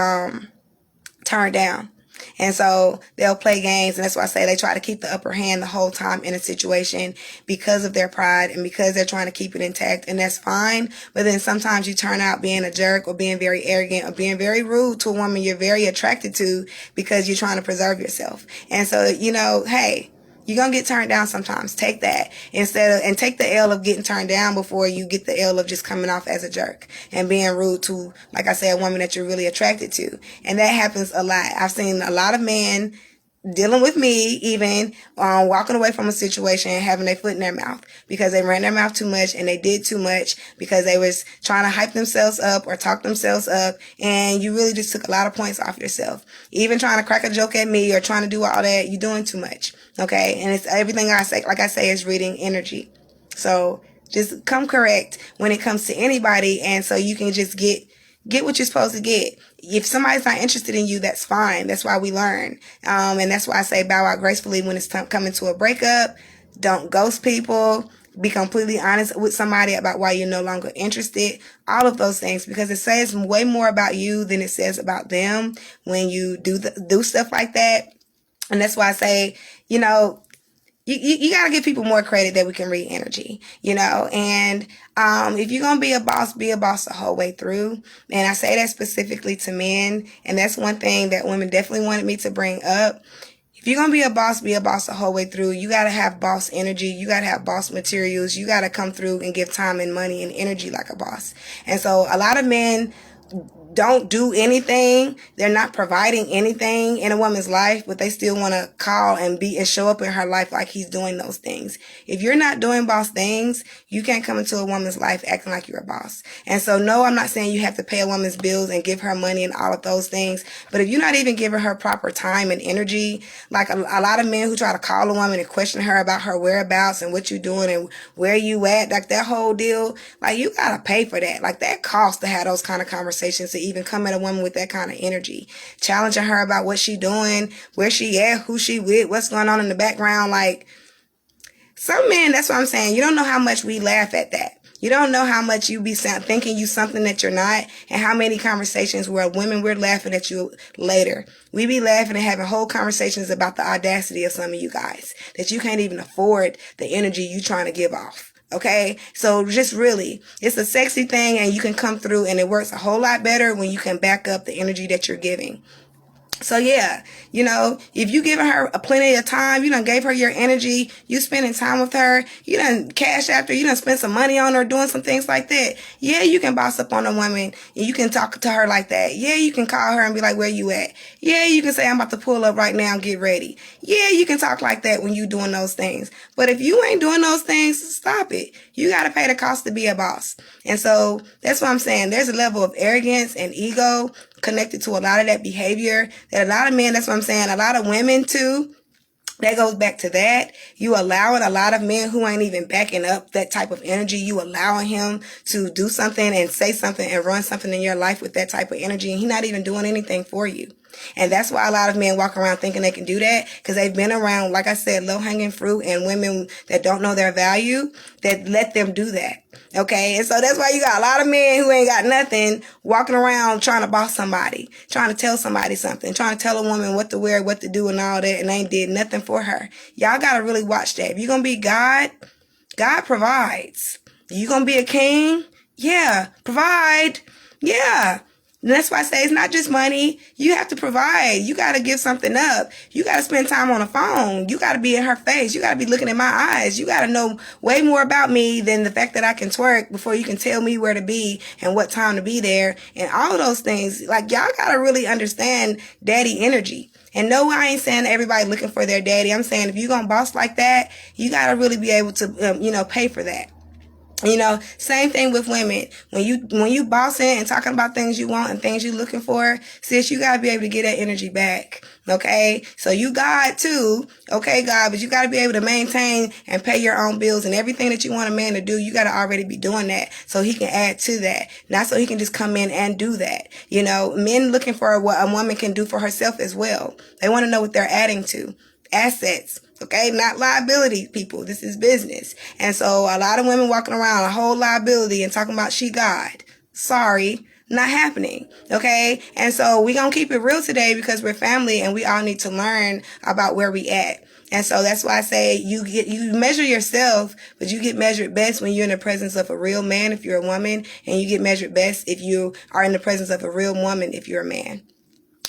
turned down. And so they'll play games, and that's why I say they try to keep the upper hand the whole time in a situation because of their pride and because they're trying to keep it intact, and that's fine. But then sometimes you turn out being a jerk or being very arrogant or being very rude to a woman you're very attracted to because you're trying to preserve yourself. And so, hey, you're going to get turned down sometimes. Take that and take the L of getting turned down before you get the L of just coming off as a jerk and being rude to, like I said, a woman that you're really attracted to. And that happens a lot. I've seen a lot of men dealing with me, even walking away from a situation and having their foot in their mouth because they ran their mouth too much and they did too much because they was trying to hype themselves up or talk themselves up, and you really just took a lot of points off yourself. Even trying to crack a joke at me or trying to do all that, you're doing too much. Okay, and it's everything I say. Like I say, is reading energy. So just come correct when it comes to anybody, and so you can just get what you're supposed to get. If somebody's not interested in you, that's fine. That's why we learn. And that's why I say bow out gracefully when it's coming to a breakup. Don't ghost people. Be completely honest with somebody about why you're no longer interested. All of those things, because it says way more about you than it says about them when you do stuff like that. And that's why I say, you got to give people more credit that we can read energy, and if you're going to be a boss the whole way through. And I say that specifically to men. And that's one thing that women definitely wanted me to bring up. If you're going to be a boss the whole way through. You got to have boss energy. You got to have boss materials. You got to come through and give time and money and energy like a boss. And so a lot of men don't do anything. They're not providing anything in a woman's life, but they still want to call and show up in her life like he's doing those things. If you're not doing boss things, you can't come into a woman's life acting like you're a boss. And so, no, I'm not saying you have to pay a woman's bills and give her money and all of those things. But if you're not even giving her proper time and energy, like a lot of men who try to call a woman and question her about her whereabouts and what you're doing and where you at, like that whole deal, like you got to pay for that. Like that costs to have those kind of conversations, to even come at a woman with that kind of energy, challenging her about what she doing, where she at, who she with, what's going on in the background. Like some men, that's what I'm saying. You don't know how much we laugh at that. You don't know how much you be thinking you something that you're not, and how many conversations where women, we're laughing at you later. We be laughing and having whole conversations about the audacity of some of you guys, that you can't even afford the energy you trying to give off. Okay, so just really, it's a sexy thing, and you can come through, and it works a whole lot better when you can back up the energy that you're giving. So yeah, you know, if you giving her plenty of time, you done gave her your energy, you spending time with her, you done cash after, you done spend some money on her, doing some things like that. Yeah, you can boss up on a woman and you can talk to her like that. Yeah, you can call her and be like, where you at? Yeah, you can say, I'm about to pull up right now and get ready. Yeah, you can talk like that when you doing those things. But if you ain't doing those things, stop it. You got to pay the cost to be a boss. And so that's what I'm saying. There's a level of arrogance and ego connected to a lot of that behavior that a lot of men, that's what I'm saying, a lot of women too, that goes back to that. You allowing a lot of men who ain't even backing up that type of energy, you allowing him to do something and say something and run something in your life with that type of energy, and he's not even doing anything for you. And that's why a lot of men walk around thinking they can do that, because they've been around, like I said, low-hanging fruit and women that don't know their value that let them do that. Okay, and so that's why you got a lot of men who ain't got nothing walking around trying to boss somebody, trying to tell somebody something, trying to tell a woman what to wear, what to do and all that, and they ain't did nothing for her. Y'all got to really watch that. If you're going to be God, God provides. You going to be a king? Yeah, provide. Yeah. And that's why I say it's not just money. You have to provide. You got to give something up. You got to spend time on the phone. You got to be in her face. You got to be looking in my eyes. You got to know way more about me than the fact that I can twerk before you can tell me where to be and what time to be there and all of those things. Like, y'all got to really understand daddy energy. And no, I ain't saying everybody looking for their daddy. I'm saying if you're going to boss like that, you got to really be able to, pay for that. You know, same thing with women. When you bossing and talking about things you want and things you looking for, sis, you gotta be able to get that energy back. Okay? So you God too. Okay, God, but you gotta be able to maintain and pay your own bills, and everything that you want a man to do, you gotta already be doing that so he can add to that. Not so he can just come in and do that. You know, men looking for what a woman can do for herself as well. They want to know what they're adding to. Assets. Okay, not liability, people. This is business. And so a lot of women walking around a whole liability and talking about she God. Sorry, not happening. Okay, and so we gonna keep it real today because we're family and we all need to learn about where we at. And so that's why I say you measure yourself, but you get measured best when you're in the presence of a real man if you're a woman, and you get measured best if you are in the presence of a real woman if you're a man.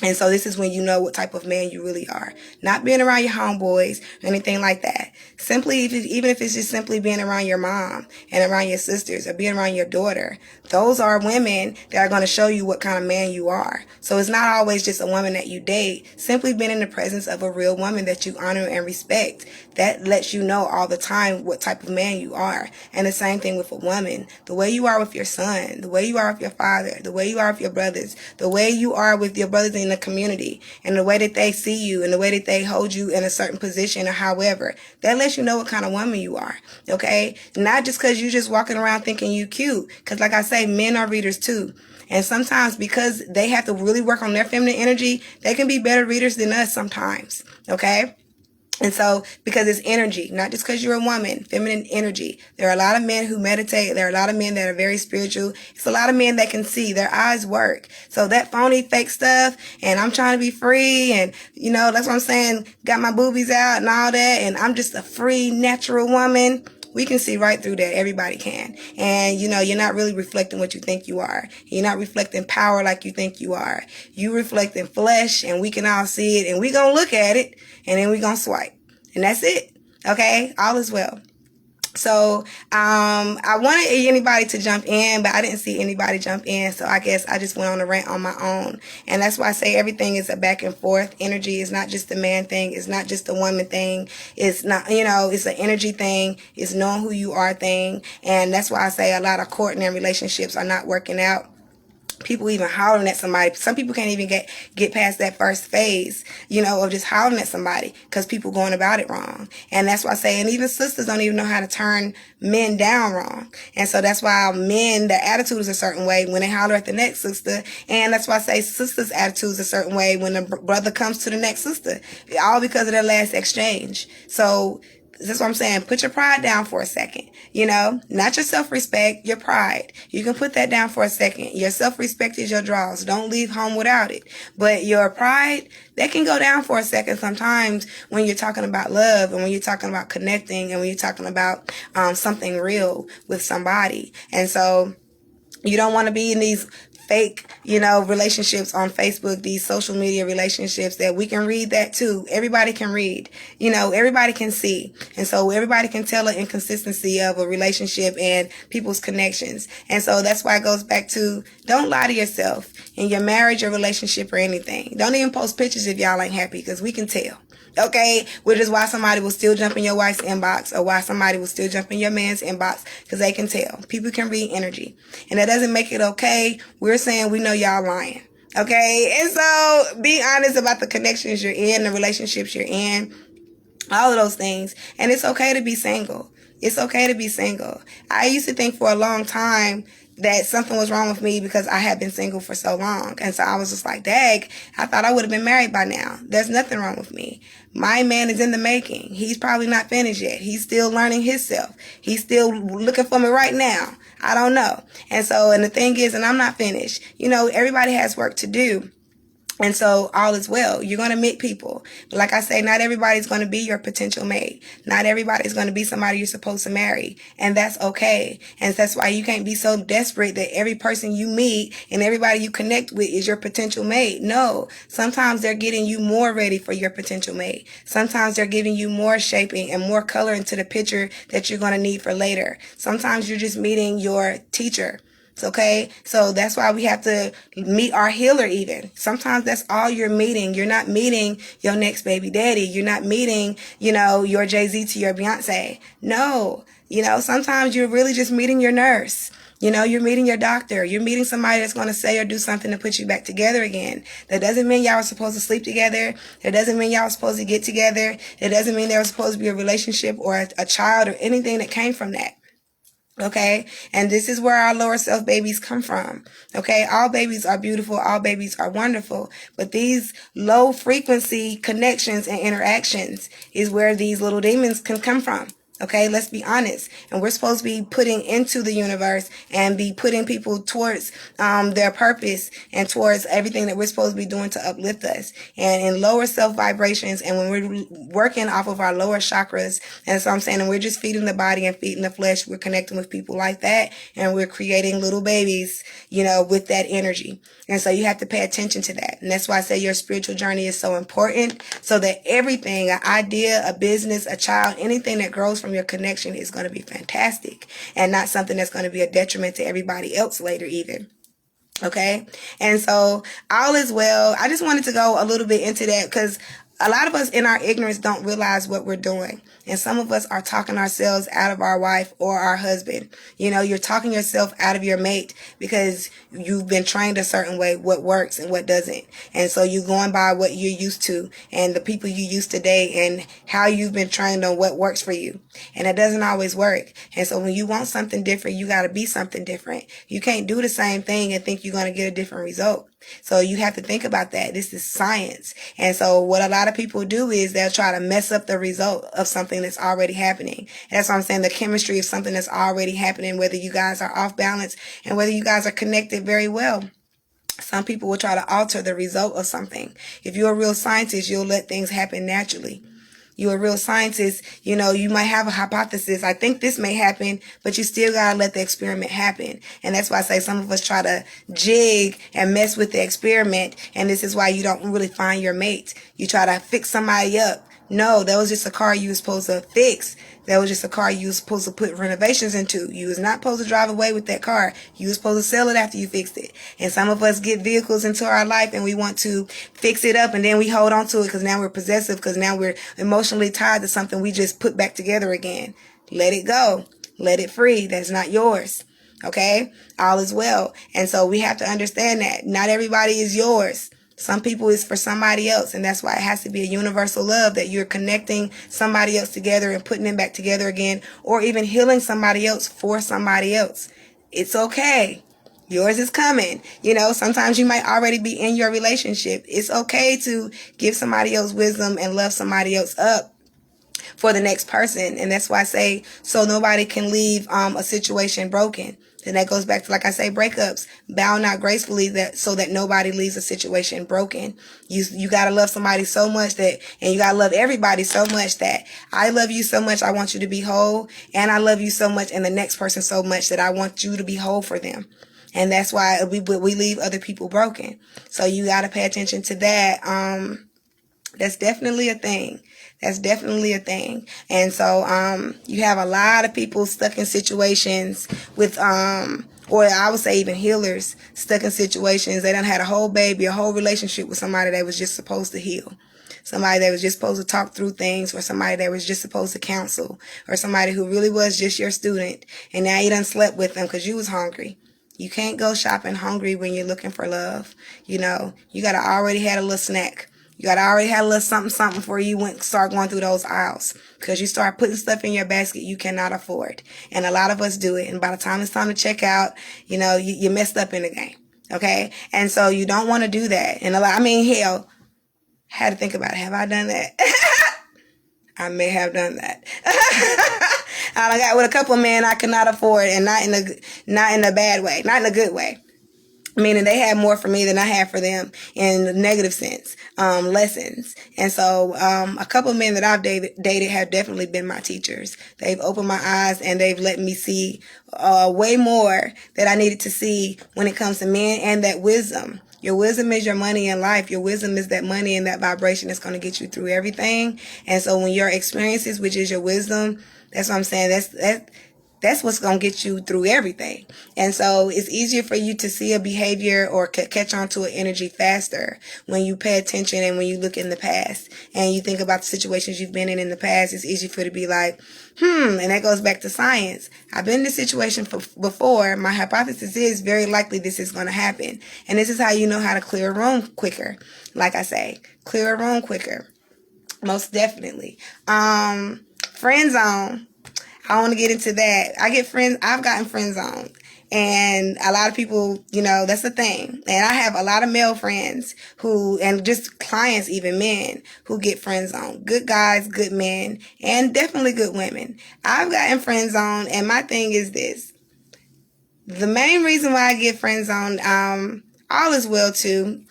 And so this is when you know what type of man you really are. Not being around your homeboys or anything like that. Simply, even if it's just simply being around your mom and around your sisters or being around your daughter. Those are women that are going to show you what kind of man you are. So it's not always just a woman that you date. Simply being in the presence of a real woman that you honor and respect. That lets you know all the time what type of man you are. And the same thing with a woman. The way you are with your son, the way you are with your father, the way you are with your brothers, the way you are with your brothers in the community, and the way that they see you, and the way that they hold you in a certain position or however, that lets you know what kind of woman you are. Okay? Not just because you're just walking around thinking you cute. Because like I say, men are readers too. And sometimes because they have to really work on their feminine energy, they can be better readers than us sometimes. Okay? And so, because it's energy, not just because you're a woman, feminine energy. There are a lot of men who meditate. There are a lot of men that are very spiritual. It's a lot of men that can see. Their eyes work. So that phony, fake stuff, and I'm trying to be free, and, that's what I'm saying, got my boobies out and all that, and I'm just a free, natural woman. We can see right through that. Everybody can. And, you're not really reflecting what you think you are. You're not reflecting power like you think you are. You reflecting flesh, and we can all see it, and we gonna look at it, and then we gonna swipe. And that's it. Okay? All is well. So I wanted anybody to jump in, but I didn't see anybody jump in. So I guess I just went on a rant on my own. And that's why I say everything is a back and forth energy. It's not just a man thing. It's not just a woman thing. It's not, it's an energy thing. It's knowing who you are thing. And that's why I say a lot of courting and relationships are not working out. People even hollering at somebody. Some people can't even get past that first phase, of just hollering at somebody because people going about it wrong. And that's why I say, and even sisters don't even know how to turn men down wrong. And so that's why men, their attitude is a certain way when they holler at the next sister. And that's why I say sisters' attitude is a certain way when the brother comes to the next sister. All because of their last exchange. So that's what I'm saying. Put your pride down for a second. Not your self-respect, your pride. You can put that down for a second. Your self-respect is your draws. Don't leave home without it. But your pride, that can go down for a second sometimes when you're talking about love and when you're talking about connecting and when you're talking about something real with somebody. And so you don't want to be in these fake, relationships on Facebook, these social media relationships that we can read that too. Everybody can read, everybody can see. And so everybody can tell an inconsistency of a relationship and people's connections. And so that's why it goes back to don't lie to yourself in your marriage or relationship or anything. Don't even post pictures if y'all ain't happy because we can tell. Okay, which is why somebody will still jump in your wife's inbox or why somebody will still jump in your man's inbox because they can tell. People can read energy. And that doesn't make it okay. We're saying we know y'all lying. Okay, and so be honest about the connections you're in, the relationships you're in, all of those things. And it's okay to be single. It's okay to be single. I used to think for a long time that something was wrong with me because I had been single for so long. And so I was just like, dang, I thought I would have been married by now. There's nothing wrong with me. My man is in the making. He's probably not finished yet. He's still learning himself. He's still looking for me right now. I don't know. And so, and the thing is, and I'm not finished. Everybody has work to do. And so all is well. You're going to meet people. But like I say, not everybody's going to be your potential mate. Not everybody's going to be somebody you're supposed to marry. And that's okay. And that's why you can't be so desperate that every person you meet and everybody you connect with is your potential mate. No. Sometimes they're getting you more ready for your potential mate. Sometimes they're giving you more shaping and more color into the picture that you're going to need for later. Sometimes you're just meeting your teacher. Okay, so that's why we have to meet our healer even. Sometimes that's all you're meeting. You're not meeting your next baby daddy. You're not meeting, your Jay-Z to your Beyonce. No, sometimes you're really just meeting your nurse. You're meeting your doctor. You're meeting somebody that's going to say or do something to put you back together again. That doesn't mean y'all are supposed to sleep together. That doesn't mean y'all are supposed to get together. That doesn't mean there was supposed to be a relationship or a child or anything that came from that. Okay, and this is where our lower self babies come from. Okay, all babies are beautiful, all babies are wonderful, but these low frequency connections and interactions is where these little demons can come from. Okay, let's be honest. And we're supposed to be putting into the universe and be putting people towards their purpose and towards everything that we're supposed to be doing to uplift us. And in lower self vibrations, and when we're working off of our lower chakras, and so I'm saying, and we're just feeding the body and feeding the flesh, we're connecting with people like that, and we're creating little babies, with that energy. And so you have to pay attention to that. And that's why I say your spiritual journey is so important, so that everything, an idea, a business, a child, anything that grows from your connection is going to be fantastic and not something that's going to be a detriment to everybody else later either. Okay. And so all is well. I just wanted to go a little bit into that because a lot of us in our ignorance don't realize what we're doing. And some of us are talking ourselves out of our wife or our husband. You're talking yourself out of your mate because you've been trained a certain way, what works and what doesn't. And so you're going by what you're used to and the people you used to date and how you've been trained on what works for you. And it doesn't always work. And so when you want something different, you got to be something different. You can't do the same thing and think you're going to get a different result. So you have to think about that. This is science. And so what a lot of people do is they'll try to mess up the result of something that's already happening. And that's what I'm saying. The chemistry of something that's already happening, whether you guys are off balance and whether you guys are connected very well. Some people will try to alter the result of something. If you're a real scientist, you'll let things happen naturally. You're a real scientist, you might have a hypothesis. I think this may happen, but you still got to let the experiment happen. And that's why I say some of us try to jig and mess with the experiment. And this is why you don't really find your mate. You try to fix somebody up No, that was just a car you was supposed to fix. That was just a car you was supposed to put renovations into. You was not supposed to drive away with that car. You was supposed to sell it after you fixed it. And some of us get vehicles into our life and we want to fix it up, and then we hold on to it because now we're possessive, because now we're emotionally tied to something we just put back together again. Let it go. Let it free. That's not yours. Okay? All is well. And so we have to understand that not everybody is yours. Some people is for somebody else, and that's why it has to be a universal love, that you're connecting somebody else together and putting them back together again, or even healing somebody else for somebody else. It's okay. Yours is coming. You know, sometimes you might already be in your relationship. It's okay to give somebody else wisdom and love somebody else up for the next person. And that's why I say, so nobody can leave a situation broken. And that goes back to, like I say, breakups. Bow not gracefully, that so that nobody leaves a situation broken. You gotta love somebody so much that, and you gotta love everybody so much that I love you so much I want you to be whole, and I love you so much and the next person so much that I want you to be whole for them. And that's why we leave other people broken. So you gotta pay attention to that. That's definitely a thing. That's definitely a thing. And so, you have a lot of people stuck in situations with, or I would say even healers stuck in situations. They done had a whole baby, a whole relationship with somebody that was just supposed to heal. Somebody that was just supposed to talk through things, or somebody that was just supposed to counsel, or somebody who really was just your student. And now you done slept with them because you was hungry. You can't go shopping hungry when you're looking for love. You know, you got to already had a little snack. You got to already have a little something before you start going through those aisles, because you start putting stuff in your basket you cannot afford. And a lot of us do it. And by the time it's time to check out, you know, you messed up in the game. Okay. And so you don't want to do that. And hell, I had to think about it. Have I done that? I may have done that. I got with a couple of men I could not afford, and not in a bad way, not in a good way. Meaning they had more for me than I had for them in the negative sense, lessons. And so, a couple of men that I've dated have definitely been my teachers. They've opened my eyes and they've let me see, way more that I needed to see when it comes to men, and that wisdom. Your wisdom is your money in life. Your wisdom is that money and that vibration that's going to get you through everything. And so when your experiences, which is your wisdom, that's what I'm saying, that's what's going to get you through everything. And so it's easier for you to see a behavior or catch on to an energy faster when you pay attention and when you look in the past and you think about the situations you've been in the past. It's easy for you to be like, and that goes back to science. I've been in this situation before. My hypothesis is very likely this is going to happen. And this is how you know how to clear a room quicker. Like I say, clear a room quicker. Most definitely. Friend zone. I want to get into that. I've gotten friend zoned. And a lot of people, you know, that's the thing. And I have a lot of male friends and just clients, even men, who get friend zoned. Good guys, good men, and definitely good women. I've gotten friend zoned, and my thing is this. The main reason why I get friend zoned, all is well too.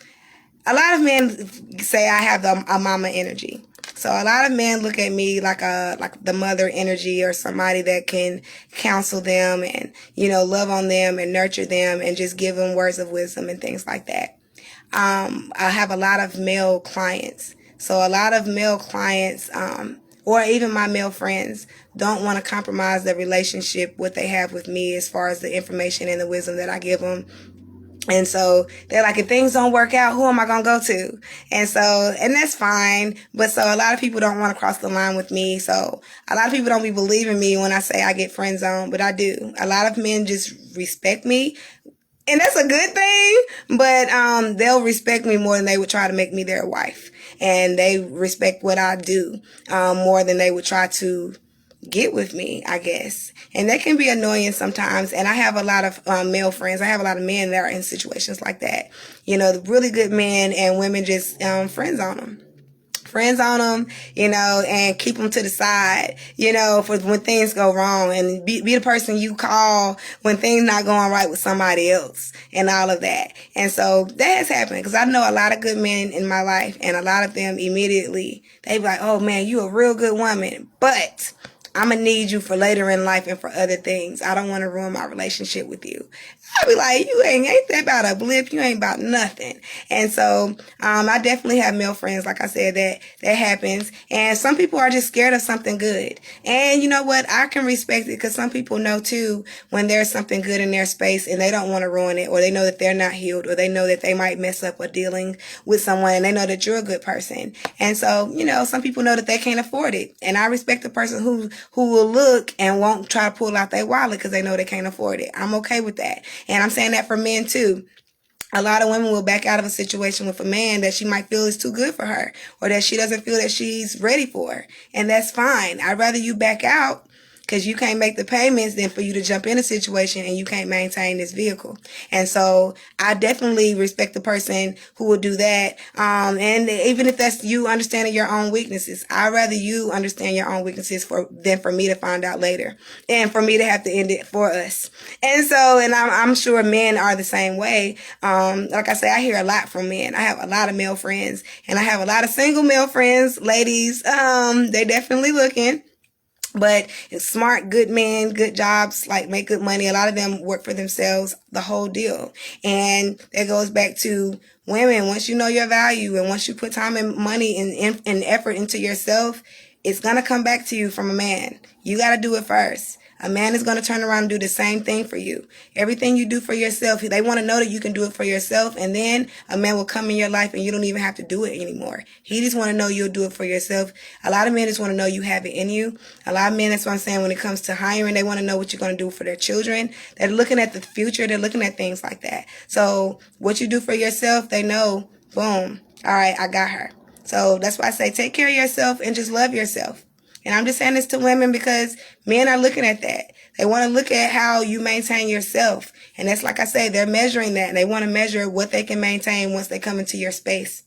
A lot of men say I have a mama energy. So a lot of men look at me like the mother energy, or somebody that can counsel them and, you know, love on them and nurture them and just give them words of wisdom and things like that. I have a lot of male clients. So a lot of male clients, or even my male friends, don't want to compromise the relationship, what they have with me, as far as the information and the wisdom that I give them. And so they're like, if things don't work out, who am I going to go to? And that's fine. But so a lot of people don't want to cross the line with me. So a lot of people don't be believing me when I say I get friend zoned, but I do. A lot of men just respect me. And that's a good thing, but they'll respect me more than they would try to make me their wife. And they respect what I do more than they would try to get with me, I guess. And that can be annoying sometimes. And I have a lot of male friends. I have a lot of men that are in situations like that. You know, the really good men and women just friends on them. Friends on them, you know, and keep them to the side, you know, for when things go wrong, and be the person you call when things not going right with somebody else and all of that. And so that has happened, because I know a lot of good men in my life, and a lot of them immediately, they be like, oh man, you a real good woman, but I'm going to need you for later in life and for other things. I don't want to ruin my relationship with you. I be like, you ain't that about a blip. You ain't about nothing. And so, I definitely have male friends, like I said, that happens. And some people are just scared of something good. And you know what? I can respect it because some people know too when there's something good in their space and they don't want to ruin it, or they know that they're not healed, or they know that they might mess up or dealing with someone, and they know that you're a good person. And so, some people know that they can't afford it. And I respect the person who will look and won't try to pull out their wallet because they know they can't afford it. I'm okay with that. And I'm saying that for men too. A lot of women will back out of a situation with a man that she might feel is too good for her, or that she doesn't feel that she's ready for. And that's fine. I'd rather you back out because you can't make the payments than for you to jump in a situation and you can't maintain this vehicle. And so I definitely respect the person who will do that. And even if that's you understanding your own weaknesses, I'd rather you understand your own weaknesses than for me to find out later and for me to have to end it for us. And so, and I'm sure men are the same way. Like I say, I hear a lot from men. I have a lot of male friends, and I have a lot of single male friends, ladies. They definitely looking. But it's smart, good men, good jobs, like make good money. A lot of them work for themselves, the whole deal. And that goes back to women. Once you know your value and once you put time and money and effort into yourself, it's going to come back to you from a man. You got to do it first. A man is going to turn around and do the same thing for you. Everything you do for yourself, they want to know that you can do it for yourself. And then a man will come in your life and you don't even have to do it anymore. He just want to know you'll do it for yourself. A lot of men just want to know you have it in you. A lot of men, that's what I'm saying, when it comes to hiring, they want to know what you're going to do for their children. They're looking at the future. They're looking at things like that. So what you do for yourself, they know, boom, all right, I got her. So that's why I say take care of yourself and just love yourself. And I'm just saying this to women because men are looking at that. They want to look at how you maintain yourself. And that's like I say, they're measuring that. And they want to measure what they can maintain once they come into your space.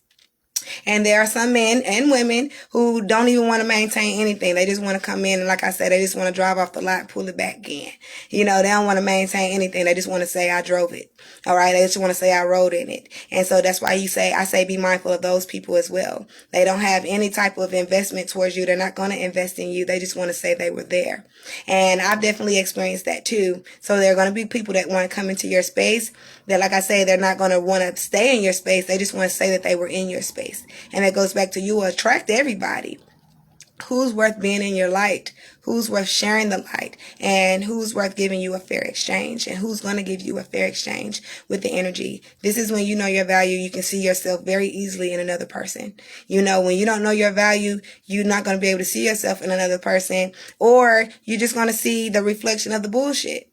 And there are some men and women who don't even want to maintain anything. They just want to come in and, like I said, they just want to drive off the lot, pull it back again. They don't want to maintain anything. They just want to say, I drove it. All right. They just want to say, I rode in it. And so that's why I say be mindful of those people as well. They don't have any type of investment towards you. They're not going to invest in you. They just want to say they were there. And I've definitely experienced that too. So there are going to be people that want to come into your space that, like I say, they're not going to want to stay in your space. They just want to say that they were in your space. And it goes back to you attract everybody. Who's worth being in your light? Who's worth sharing the light? And who's worth giving you a fair exchange? And who's going to give you a fair exchange with the energy? This is when you know your value. You can see yourself very easily in another person. When you don't know your value, you're not going to be able to see yourself in another person, or you're just going to see the reflection of the bullshit.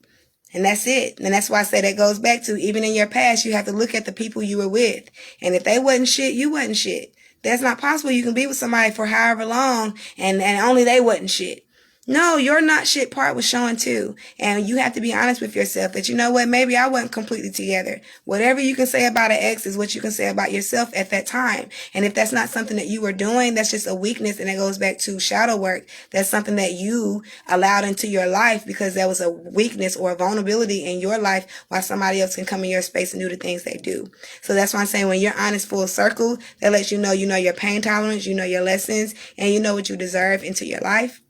And that's it. And that's why I say that goes back to, even in your past, you have to look at the people you were with. And if they wasn't shit, you wasn't shit. That's not possible. You can be with somebody for however long and only they wasn't shit. No, your not shit part was showing too. And you have to be honest with yourself that, you know what, maybe I wasn't completely together. Whatever you can say about an ex is what you can say about yourself at that time. And if that's not something that you were doing, that's just a weakness. And it goes back to shadow work. That's something that you allowed into your life because there was a weakness or a vulnerability in your life while somebody else can come in your space and do the things they do. So that's why I'm saying when you're honest full circle, that lets you know your pain tolerance, you know your lessons, and you know what you deserve into your life,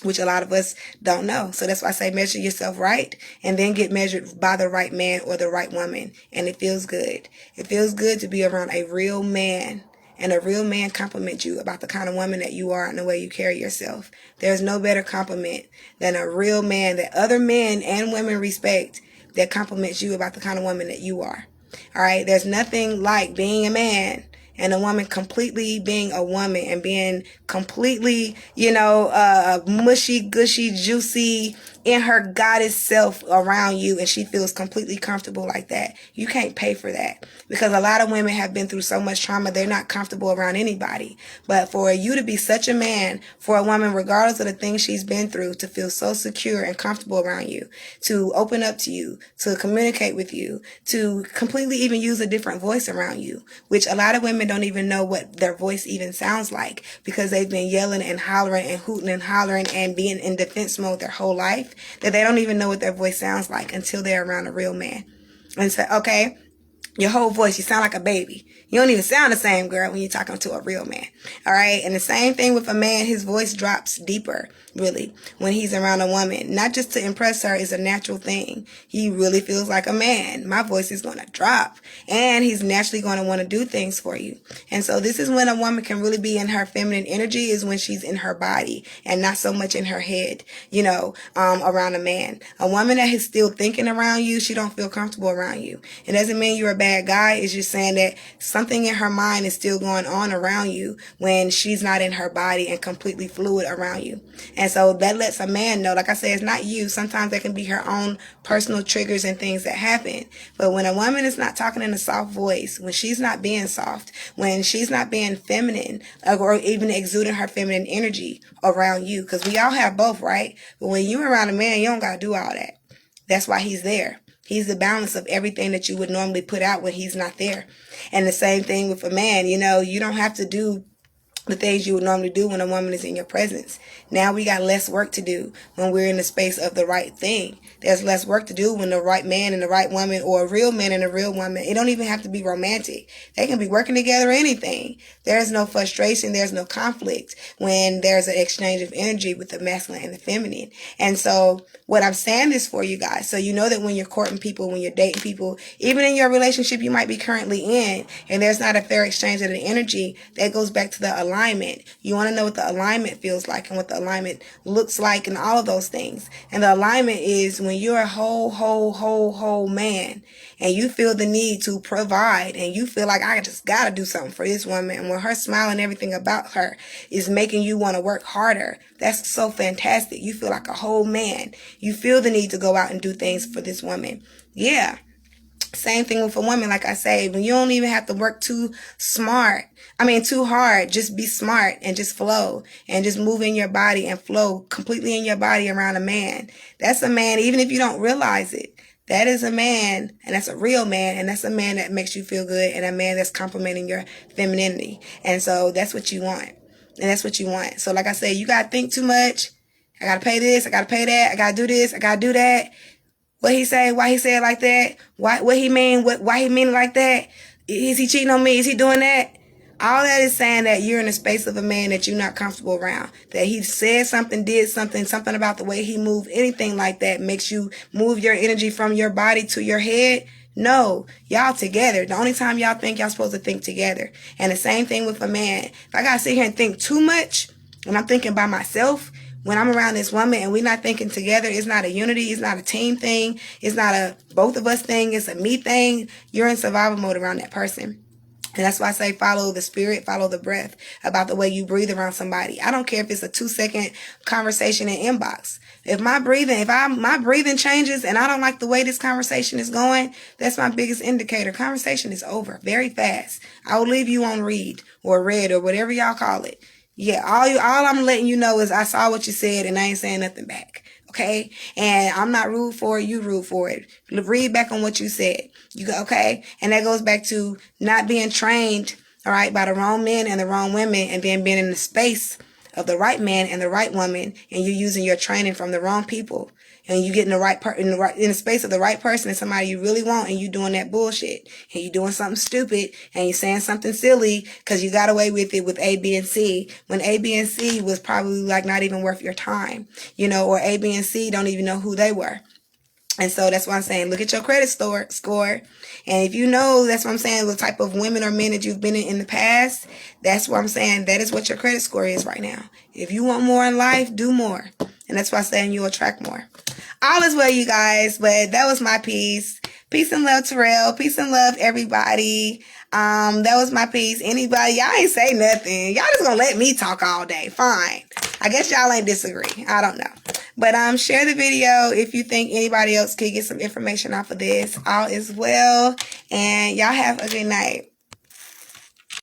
which a lot of us don't know. So that's why I say measure yourself right and then get measured by the right man or the right woman. And it feels good. It feels good to be around a real man, and a real man compliment you about the kind of woman that you are and the way you carry yourself. There's no better compliment than a real man that other men and women respect, that compliments you about the kind of woman that you are. All right. There's nothing like being a man and a woman completely being a woman and being completely, mushy, gushy, juicy in her goddess self around you, and she feels completely comfortable like that. You can't pay for that, because a lot of women have been through so much trauma, they're not comfortable around anybody. But for you to be such a man, for a woman, regardless of the things she's been through, to feel so secure and comfortable around you, to open up to you, to communicate with you, to completely even use a different voice around you, which a lot of women don't even know what their voice even sounds like, because they've been yelling and hollering and hooting and hollering and being in defense mode their whole life, that they don't even know what their voice sounds like until they're around a real man. And say, okay, your whole voice, you sound like a baby. You don't even sound the same, girl, when you're talking to a real man. All right. And the same thing with a man, his voice drops deeper, really, when he's around a woman. Not just to impress her is a natural thing. He really feels like a man. My voice is going to drop, and he's naturally going to want to do things for you. And so this is when a woman can really be in her feminine energy, is when she's in her body and not so much in her head, around a man. A woman that is still thinking around you, she don't feel comfortable around you. It doesn't mean you're a bad guy. It's just saying that something in her mind is still going on around you when she's not in her body and completely fluid around you. And so that lets a man know, like I said, it's not you. Sometimes that can be her own personal triggers and things that happen. But when a woman is not talking in a soft voice, when she's not being soft, when she's not being feminine, or even exuding her feminine energy around you, because we all have both, right? But when you're around a man, you don't got to do all that. That's why he's there. He's the balance of everything that you would normally put out when he's not there. And the same thing with a man. You don't have to do the things you would normally do when a woman is in your presence. Now we got less work to do when we're in the space of the right thing. There's less work to do when the right man and the right woman, or a real man and a real woman, it don't even have to be romantic. They can be working together or anything. There's no frustration. There's no conflict when there's an exchange of energy with the masculine and the feminine. And so what I'm saying is for you guys, so you know that when you're courting people, when you're dating people, even in your relationship you might be currently in, and there's not a fair exchange of the energy, that goes back to the alignment. You want to know what the alignment feels like and what the alignment looks like and all of those things. And the alignment is when you're a whole man and you feel the need to provide, and you feel like, I just got to do something for this woman. And when her smile and everything about her is making you want to work harder, that's so fantastic. You feel like a whole man. You feel the need to go out and do things for this woman. Yeah. Same thing with a woman, like I say, when you don't even have to work too hard, just be smart and just flow and just move in your body and flow completely in your body around a man. That's a man, even if you don't realize it. That is a man, and that's a real man, and that's a man that makes you feel good, and a man that's complimenting your femininity. And so that's what you want. And that's what you want. So like I say, you got to think too much. I got to pay this, I got to pay that, I got to do this, I got to do that. What he say? Why he say it like that? What he mean? Why he mean it like that? Is he cheating on me? Is he doing that? All that is saying that you're in a space of a man that you're not comfortable around. That he said something, did something about the way he moved, anything like that makes you move your energy from your body to your head. No, y'all together. The only time y'all think y'all supposed to think together. And the same thing with a man. If I gotta sit here and think too much, and I'm thinking by myself, when I'm around this woman and we're not thinking together, it's not a unity, it's not a team thing, it's not a both of us thing, it's a me thing. You're in survival mode around that person. And that's why I say follow the spirit, follow the breath about the way you breathe around somebody. I don't care if it's a 2-second conversation in inbox. If my breathing changes and I don't like the way this conversation is going, that's my biggest indicator. Conversation is over very fast. I will leave you on read or red or whatever y'all call it. Yeah, all I'm letting you know is I saw what you said and I ain't saying nothing back. Okay? And I'm not rude for it, you rude for it. Read back on what you said. You go, okay? And that goes back to not being trained, all right, by the wrong men and the wrong women, and then being in the space of the right man and the right woman, and you're using your training from the wrong people. And you get in the space of the right person and somebody you really want, and you doing that bullshit, and you doing something stupid, and you saying something silly because you got away with it with A, B, and C, when A, B, and C was probably like not even worth your time, or A, B, and C don't even know who they were. And so that's why I'm saying, look at your credit score. And if you know, that's what I'm saying, the type of women or men that you've been in the past, that's what I'm saying, that is what your credit score is right now. If you want more in life, do more. And that's why I'm saying you'll attract more. All is well, you guys, but that was my piece. Peace and love, Terrell. Peace and love, everybody. That was my piece. Anybody, y'all ain't say nothing. Y'all just gonna let me talk all day. Fine. I guess y'all ain't disagree. I don't know. But share the video if you think anybody else could get some information off of this. All is well. And y'all have a good night.